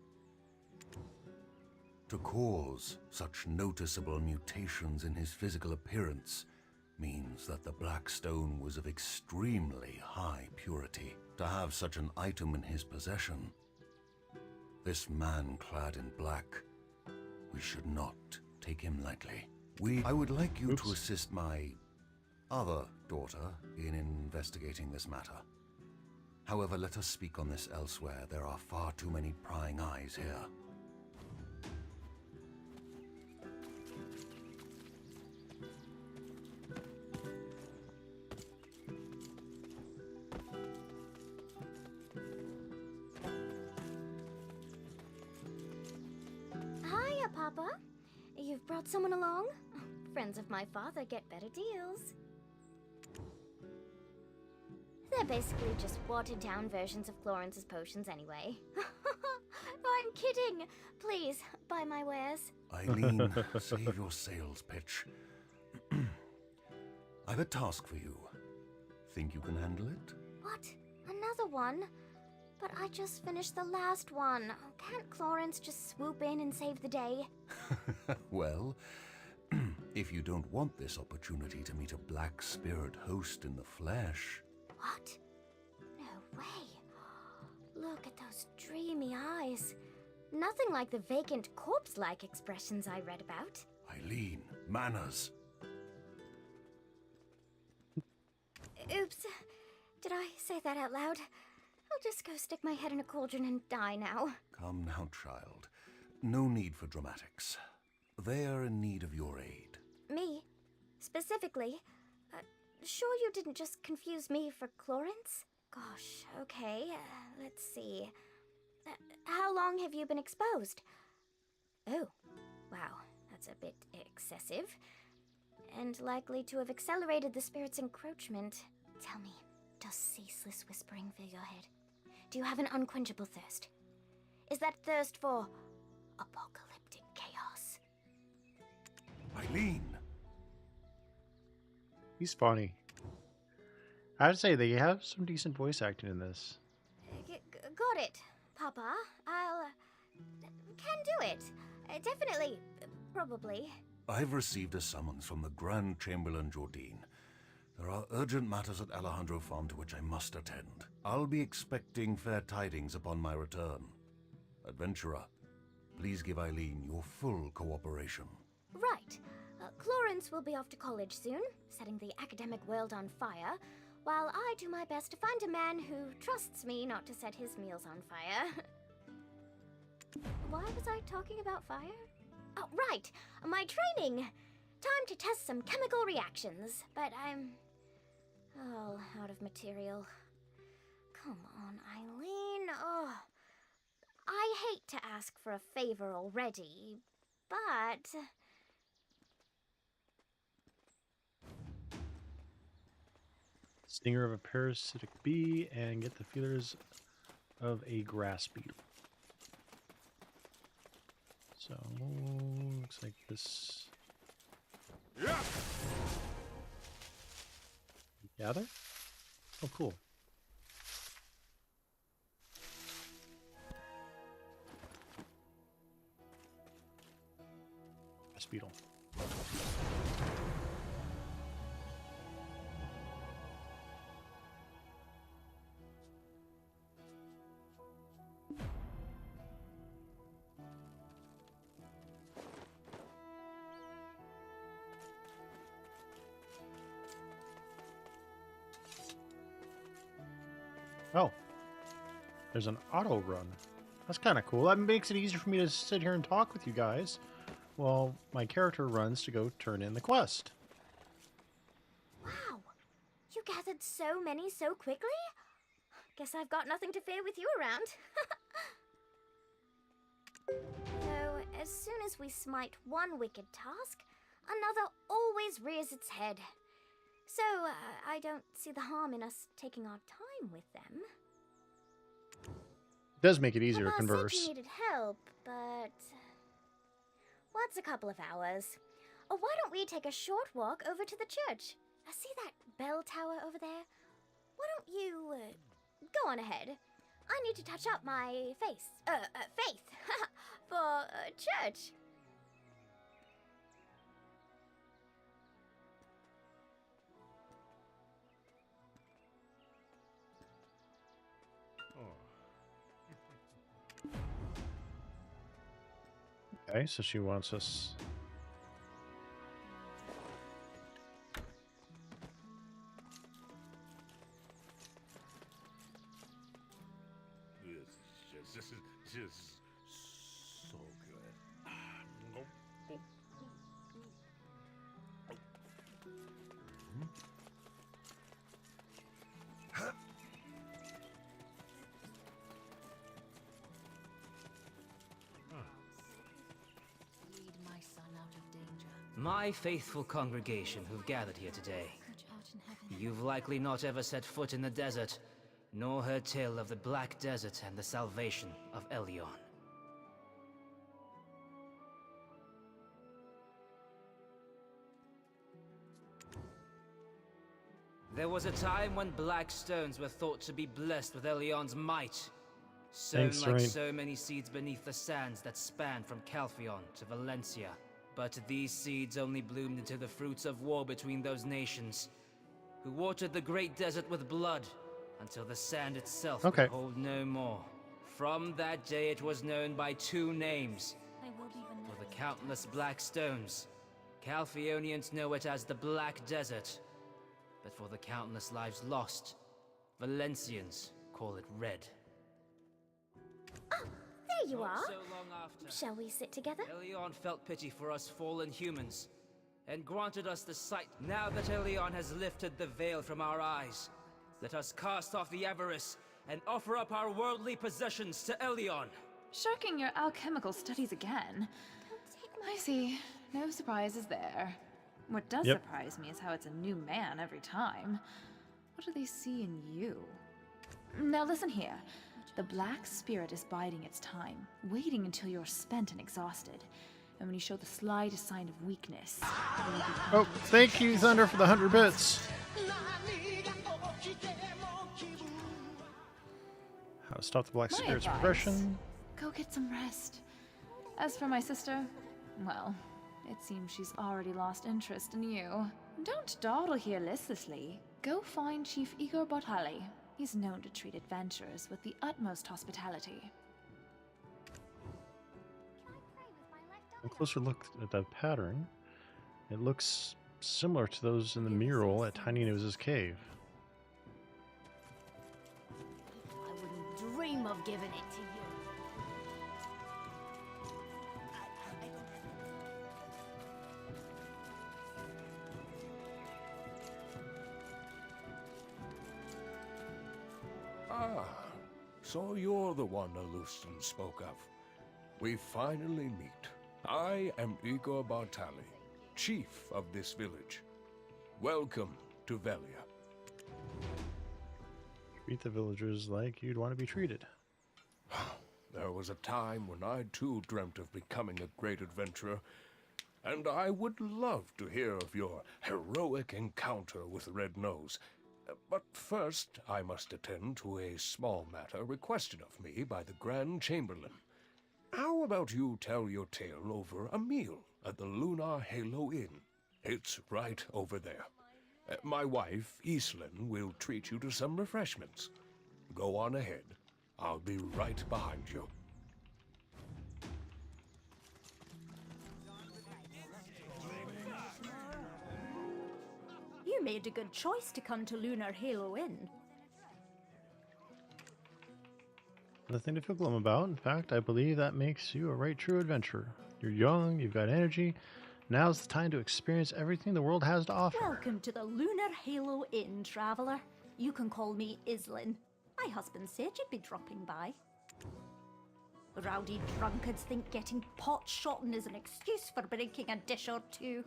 W: To cause such noticeable mutations in his physical appearance means that the Black Stone was of extremely high purity. To have such an item in his possession, this man clad in black, we should not take him lightly. I would like you to assist my other daughter in investigating this matter. However, let us speak on this elsewhere. There are far too many prying eyes here.
K: Hiya, Papa. You've brought someone along? Friends of my father get better deals. They're basically just watered-down versions of Florence's potions anyway. I'm kidding. Please, buy my wares.
W: Eileen, save your sales pitch. I've a task for you. Think you can handle it?
K: What? Another one? But I just finished the last one. Can't Florence just swoop in and save the day?
W: Well, if you don't want this opportunity to meet a black spirit host in the flesh...
K: What? No way. Look at those dreamy eyes. Nothing like the vacant corpse-like expressions I read about.
W: Eileen, manners.
K: Oops. Did I say that out loud? I'll just go stick my head in a cauldron and die now.
W: Come now, child. No need for dramatics. They are in need of your aid.
K: Me? Specifically? Sure you didn't just confuse me for Clorence? Gosh, okay. Let's see. How long have you been exposed? Oh, wow. That's a bit excessive. And likely to have accelerated the spirit's encroachment. Tell me, does ceaseless whispering fill your head? Do you have an unquenchable thirst? Is that thirst for apocalyptic chaos?
W: Eileen!
A: He's funny. I would say they have some decent voice acting in this.
K: Got it, Papa. I'll... can do it. Definitely. Probably.
W: I've received a summons from the Grand Chamberlain Jordine. There are urgent matters at Alejandro Farm to which I must attend. I'll be expecting fair tidings upon my return. Adventurer, Please give Eileen your full cooperation.
K: Right. Clarence will be off to college soon, setting the academic world on fire, while I do my best to find a man who trusts me not to set his meals on fire. Why was I talking about fire? Oh, right! My training! Time to test some chemical reactions, but I'm all out of material. Come on, Eileen. Oh, I hate to ask for a favor already, but...
A: Stinger of a parasitic bee and get the feelers of a grass beetle. So, looks like this.
I: Yeah.
A: Gather? Oh, cool. Grass beetle. Oh, there's an auto run. That's kind of cool. That makes it easier for me to sit here and talk with you guys while my character runs to go turn in the quest.
K: Wow! You gathered so many so quickly? Guess I've got nothing to fear with you around. Though, as soon as we smite one wicked task, another always rears its head. So, I don't see the harm in us taking our time with them.
A: It does make it easier to
K: Papa
A: converse.
K: said you needed help, but... what's a couple of hours? Or why don't we take a short walk over to the church? See that bell tower over there? Why don't you, go on ahead? I need to touch up my faith, for, church.
A: Okay, so she wants us...
I: This is so good.
B: Lead my son out of danger.
E: My faithful congregation who've gathered here today. You've likely not ever set foot in the desert, nor heard tale of the Black Desert and the salvation of Elion. There was a time when black stones were thought to be blessed with Elion's might, sown
A: Thanks,
E: like
A: Rain.
E: so many seeds beneath the sands that span from Calphion to Valencia. But these seeds only bloomed into the fruits of war between those nations, who watered the great desert with blood, until the sand itself could hold no more. From that day it was known by two names. For the countless black stones, Calphionians know it as the Black Desert. But for the countless lives lost, Valencians call it Red.
K: Oh, there you
E: Not
K: are.
E: so long after,
K: Shall we sit together?
E: Elion felt pity for us fallen humans, and granted us the sight. Now that Elion has lifted the veil from our eyes, let us cast off the avarice and offer up our worldly possessions to Elion.
U: Shirking your alchemical studies again. I see. No surprises there. What does surprise me is how it's a new man every time. What do they see in you? Now listen here. The Black Spirit is biding its time, waiting until you're spent and exhausted. And when you show the slightest sign of weakness...
A: Oh, thank you, Thunder, for the 100 bits. How to stop the Black
U: My
A: Spirit's
U: advice,
A: progression.
U: Go get some rest. As for my sister, well, it seems she's already lost interest in you. Don't dawdle here listlessly. Go find Chief Igor Botali. He's known to treat adventurers with the utmost hospitality.
A: A closer look at the pattern, it looks similar to those in the mural at Tiny Nose's cave.
K: I wouldn't dream of giving it to you.
O: Ah, so you're the one Alustan spoke of. We finally meet. I am Igor Bartali, chief of this village. Welcome to Velia.
A: Treat the villagers like you'd want to be treated.
O: There was a time when I too dreamt of becoming a great adventurer, and I would love to hear of your heroic encounter with Red Nose. But first, I must attend to a small matter requested of me by the Grand Chamberlain. How about you tell your tale over a meal at the Lunar Halo Inn? It's right over there. My wife, Islin, will treat you to some refreshments. Go on ahead. I'll be right behind you.
B: You made a good choice to come to Lunar Halo Inn.
A: Nothing to feel glum about. In fact, I believe that makes you a right true adventurer. You're young, you've got energy. Now's the time to experience everything the world has to offer.
B: Welcome to the Lunar Halo Inn, traveler. You can call me Islin. My husband said you'd be dropping by. Rowdy drunkards think getting pot-shotting is an excuse for breaking a dish or two,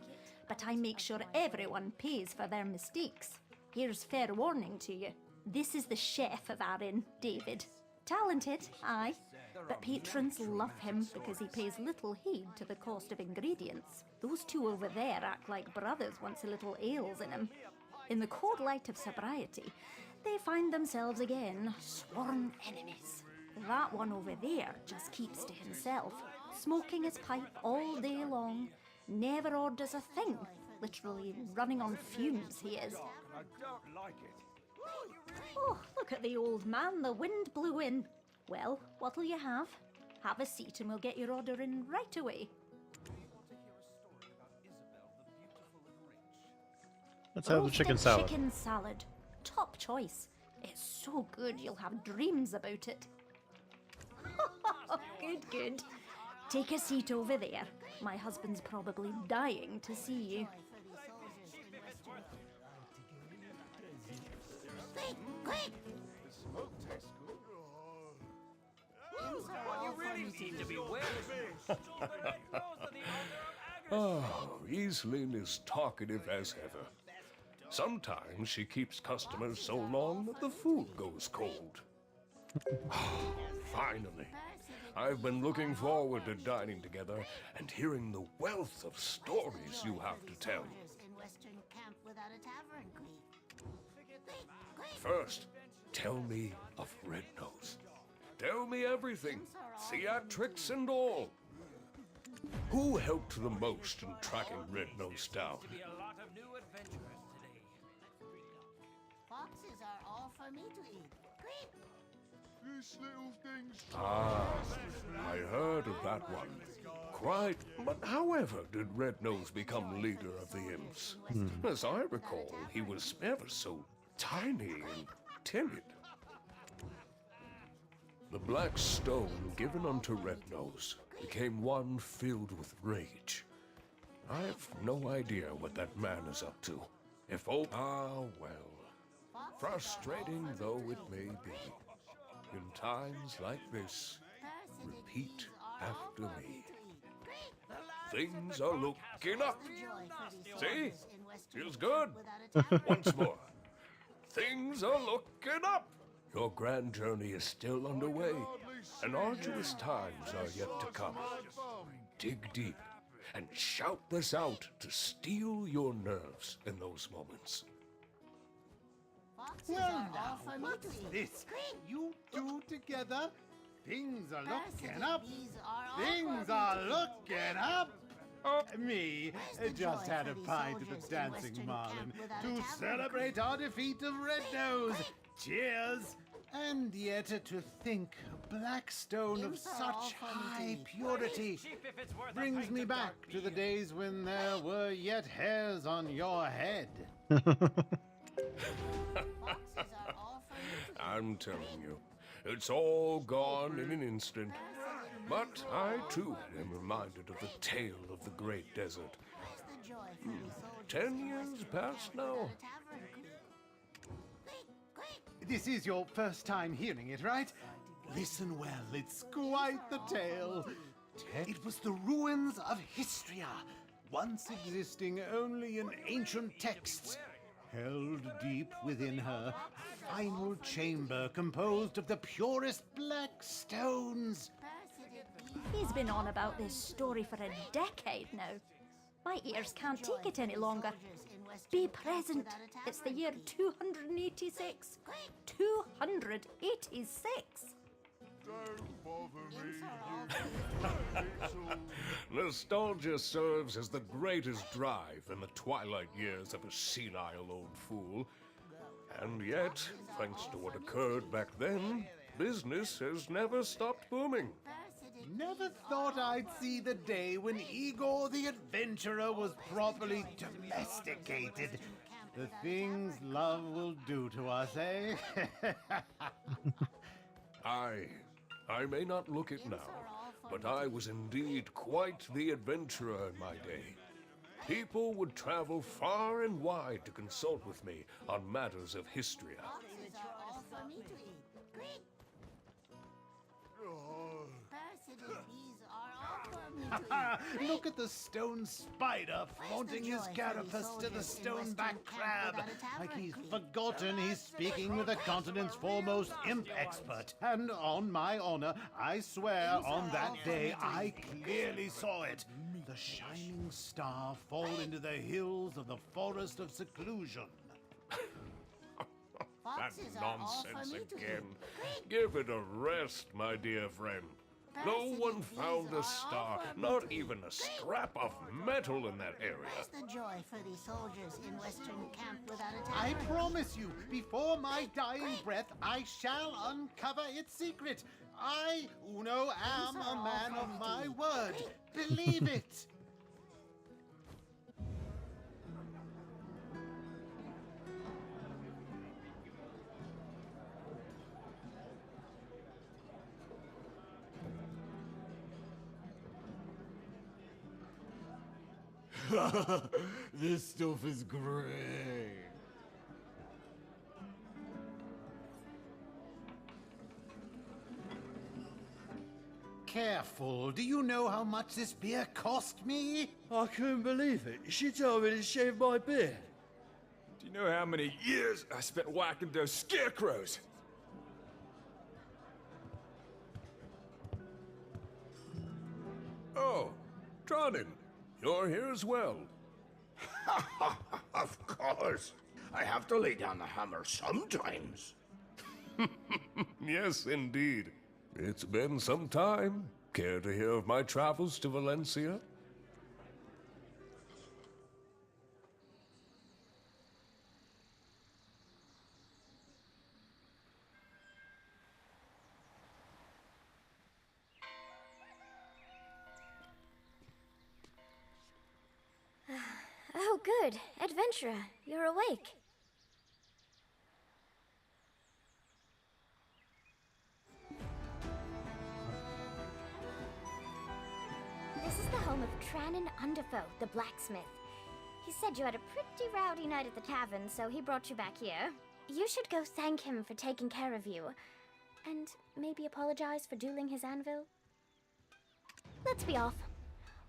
B: but I make sure everyone pays for their mistakes. Here's fair warning to you. This is the chef of our inn, David. Talented, aye, but patrons love him because he pays little heed to the cost of ingredients. Those two over there act like brothers once a little ale's in them. In the cold light of sobriety, they find themselves again sworn enemies. That one over there just keeps to himself, smoking his pipe all day long, never orders a thing, literally running on fumes he is.
O: I don't like it.
B: Oh, look at the old man, the wind blew in. Well, what'll you have? Have a seat and we'll get your order in right away.
A: Let's have the
B: Roasted
A: chicken salad.
B: Chicken salad. Top choice. It's so good you'll have dreams about it. Good, good. Take a seat over there. My husband's probably dying to see you.
R: Quick, quick!
E: What you really need to be wearing.
O: Oh, Islin is talkative as ever. Sometimes she keeps customers so long that the food goes cold. Finally. I've been looking forward to dining together and hearing the wealth of stories you have to tell. First, tell me of Red Nose. Tell me everything, theatrics and all. Who helped the most in tracking Red Nose down?
R: Foxes are all for me to eat. Quick!
I: This little thing's
O: Ah, I heard of that one. Quite. But however did Red Nose become leader of the imps? As I recall, he was ever so tiny and timid. The black stone given unto Red Nose became one filled with rage. I've no idea what that man is up to. If oh, well. Frustrating though it may be, in times like this, repeat after me. Things are looking up. See? Feels good. Once more. Things are looking up. Your grand journey is still underway, and arduous times are yet to come. Dig deep and shout this out to steel your nerves in those moments.
P: Well now, what's this? You two together? Things are looking up. Things are looking up. Me just had a pint of the Dancing Marlin to celebrate our defeat of Red Nose. Cheers! And yet to think a black stone of such high purity brings me back to the days when there were yet hairs on your head.
D: I'm telling you, it's all gone in an instant. But I, too, am reminded of the tale of the Great Desert. 10 years past now.
P: This is your first time hearing it, right? Listen well, it's quite the tale. It was the ruins of Histria, once existing only in ancient texts, held deep within her final chamber composed of the purest black stones.
B: He's been on about this story for a decade now. My ears can't take it any longer. Be present. It's the year 286. 286.
D: Nostalgia serves as the greatest drive in the twilight years of a senile old fool. And yet, thanks to what occurred back then, business has never stopped booming.
P: Never thought I'd see the day when Igor the Adventurer was properly domesticated. The things love will do to us, eh?
D: I may not look it now, but I was indeed quite the adventurer in my day. People would travel far and wide to consult with me on matters of history.
P: Look at the stone spider flaunting his carapace to the stoneback crab, like he's forgotten he's speaking with the continent's foremost imp expert. And on my honor, I swear on that day I clearly saw it. The shining star fall into the hills of the Forest of Seclusion.
D: That nonsense again. Give it a rest, my dear friend. No one found a star, not even a scrap of metal in that area.
R: Where's the joy for these soldiers in Western camp without a
P: I
R: tavern?
P: promise you, before my dying breath, I shall uncover its secret. I, Uno, am a man of my word. Believe it.
H: This stuff is great.
P: Careful. Do you know how much this beer cost me?
H: I couldn't believe it. She told me to shave my beard.
O: Do you know how many years I spent whacking those scarecrows?
D: Oh, Tronin, you're here as well.
F: Of course. I have to lay down the hammer sometimes.
D: Yes, indeed. It's been some time. Care to hear of my travels to Valencia?
K: Oh, good. Adventurer, you're awake. This is the home of Trannon Underfoe, the blacksmith. He said you had a pretty rowdy night at the tavern, so he brought you back here. You should go thank him for taking care of you. And maybe apologize for dueling his anvil. Let's be off.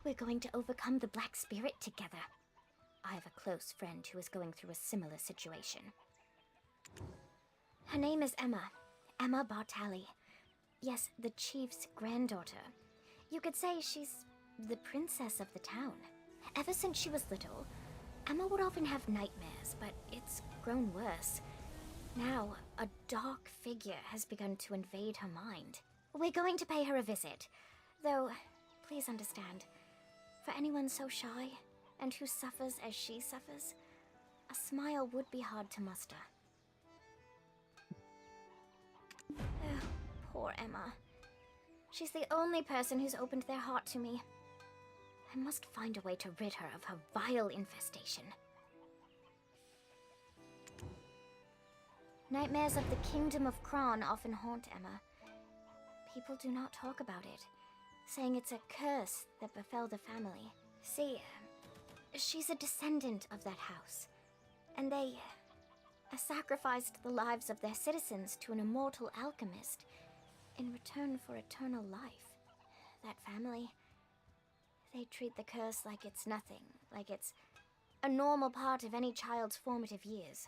K: We're going to overcome the black spirit together. I have a close friend who is going through a similar situation. Her name is Emma. Emma Bartali. Yes, the chief's granddaughter. You could say she's the princess of the town. Ever since she was little, Emma would often have nightmares, but it's grown worse. Now, a dark figure has begun to invade her mind. We're going to pay her a visit. Though, please understand, for anyone so shy, and who suffers as she suffers, a smile would be hard to muster. She's the only person who's opened their heart to me. I must find a way to rid her of her vile infestation. Nightmares of the Kingdom of Kron often haunt Emma. People do not talk about it, saying it's a curse that befell the family. See, she's a descendant of that house, and they sacrificed the lives of their citizens to an immortal alchemist in return for eternal life. That family, they treat the curse like it's nothing, like it's a normal part of any child's formative years.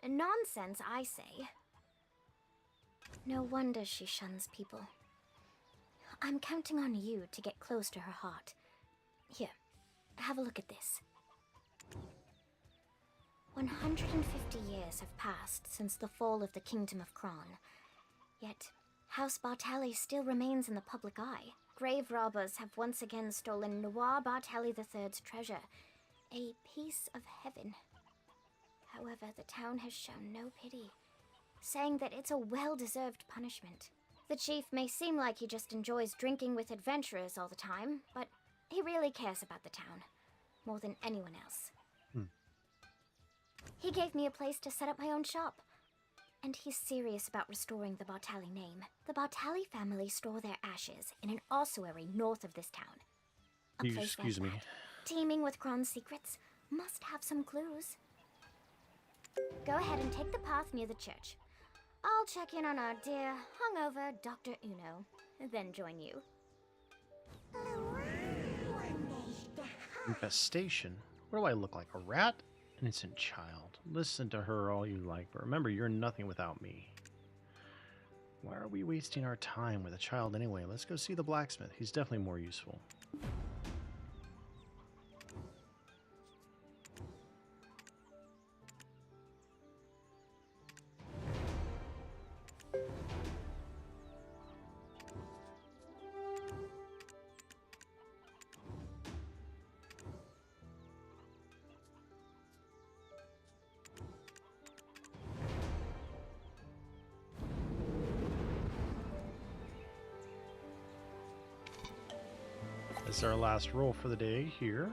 K: Nonsense, I say. No wonder she shuns people. I'm counting on you to get close to her heart. Here, have a look at this. 150 years have passed since the fall of the Kingdom of Kron. Yet, House Bartali still remains in the public eye. Grave robbers have once again stolen Noir Bartali III's treasure, a piece of heaven. However, the town has shown no pity, saying that it's a well-deserved punishment. The chief may seem like he just enjoys drinking with adventurers all the time, but he really cares about the town, more than anyone else. He gave me a place to set up my own shop, and he's serious about restoring the Bartali name. The Bartali family store their ashes in an ossuary north of this town. A place
A: Excuse me.
K: teeming with Kron's secrets, must have some clues. Go ahead and take the path near the church. I'll check in on our dear, hungover Dr. Uno, then join you.
A: Infestation? What do I look like? A rat? Innocent child. Listen to her all you like, but remember, you're nothing without me. Why are we wasting our time with a child anyway? Let's go see the blacksmith. He's definitely more useful. This is our last roll for the day here.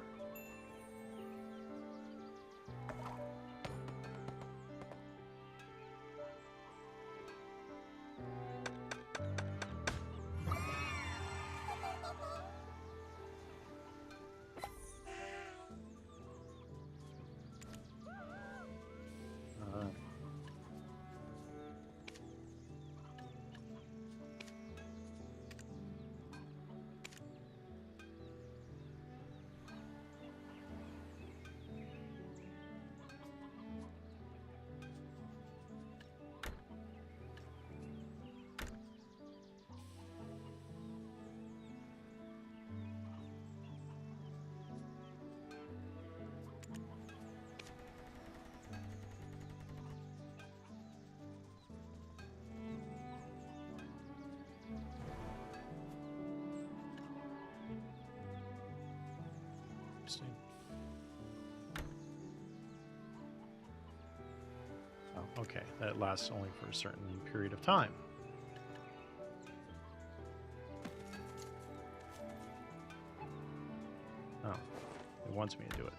A: Oh, okay, that lasts only for a certain period of time. Oh, it wants me to do it.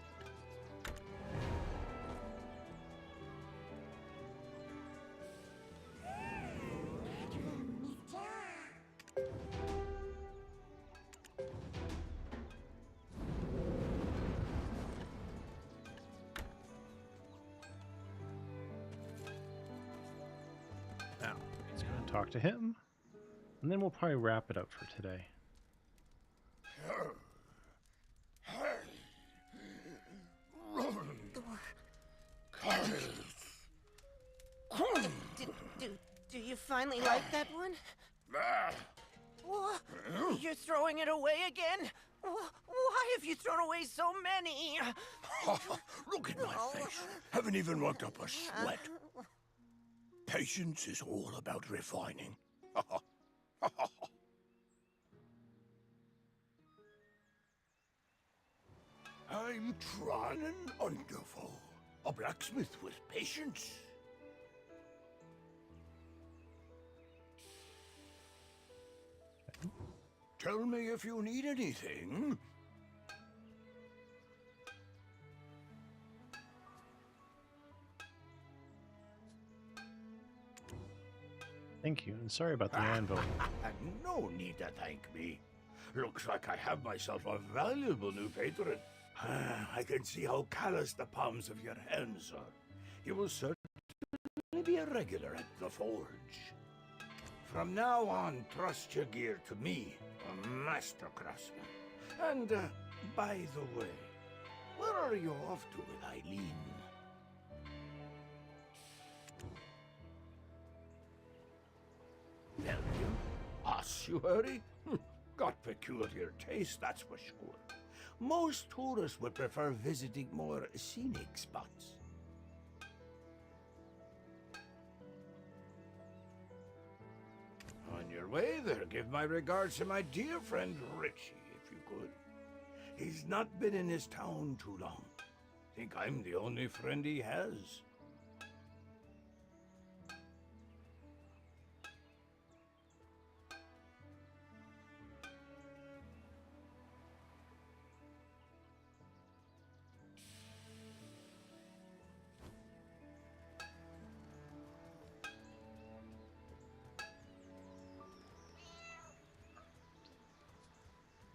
A: Now, let's go and talk to him, and then we'll probably wrap it up for today.
C: Do you finally like that one? What? You're throwing it away again? Why have you thrown away so many?
O: Look at my face. Haven't even worked up a sweat. Patience is all about refining. I'm Tran Underfall, a blacksmith with patience. Tell me if you need anything.
A: Thank you, and sorry about the anvil.
O: No need to thank me. Looks like I have myself a valuable new patron. I can see how callous the palms of your hands are. You will certainly be a regular at the forge. From now on, trust your gear to me, a master craftsman. And, by the way, where are you off to with Eileen? Belgium? Ossuary? Got peculiar taste, that's for sure. Most tourists would prefer visiting more scenic spots. On your way there, give my regards to my dear friend Richie, if you could. He's not been in his town too long. Think I'm the only friend he has.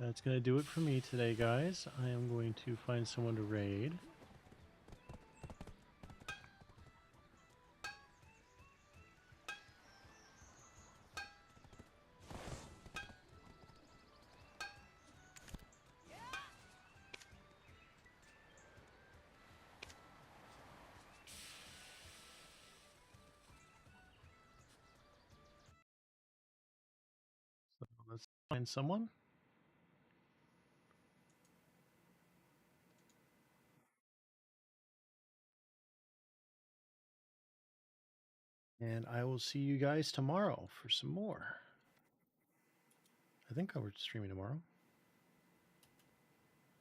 A: That's going to do it for me today, guys. I am going to find someone to raid. So let's find someone. And I will see you guys tomorrow for some more. I think I'll be streaming tomorrow.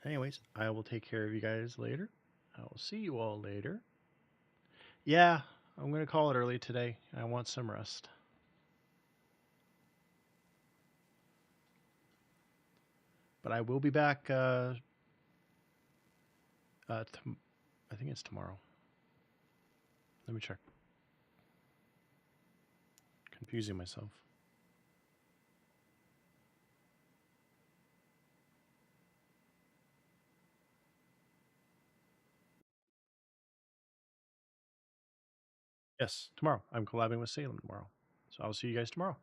A: Anyways, I will take care of you guys later. I will see you all later. Yeah, I'm going to call it early today. I want some rest. But I will be back, I think it's tomorrow. Let me check. Confusing myself. Yes, tomorrow. I'm collabing with Salem tomorrow. So I'll see you guys tomorrow.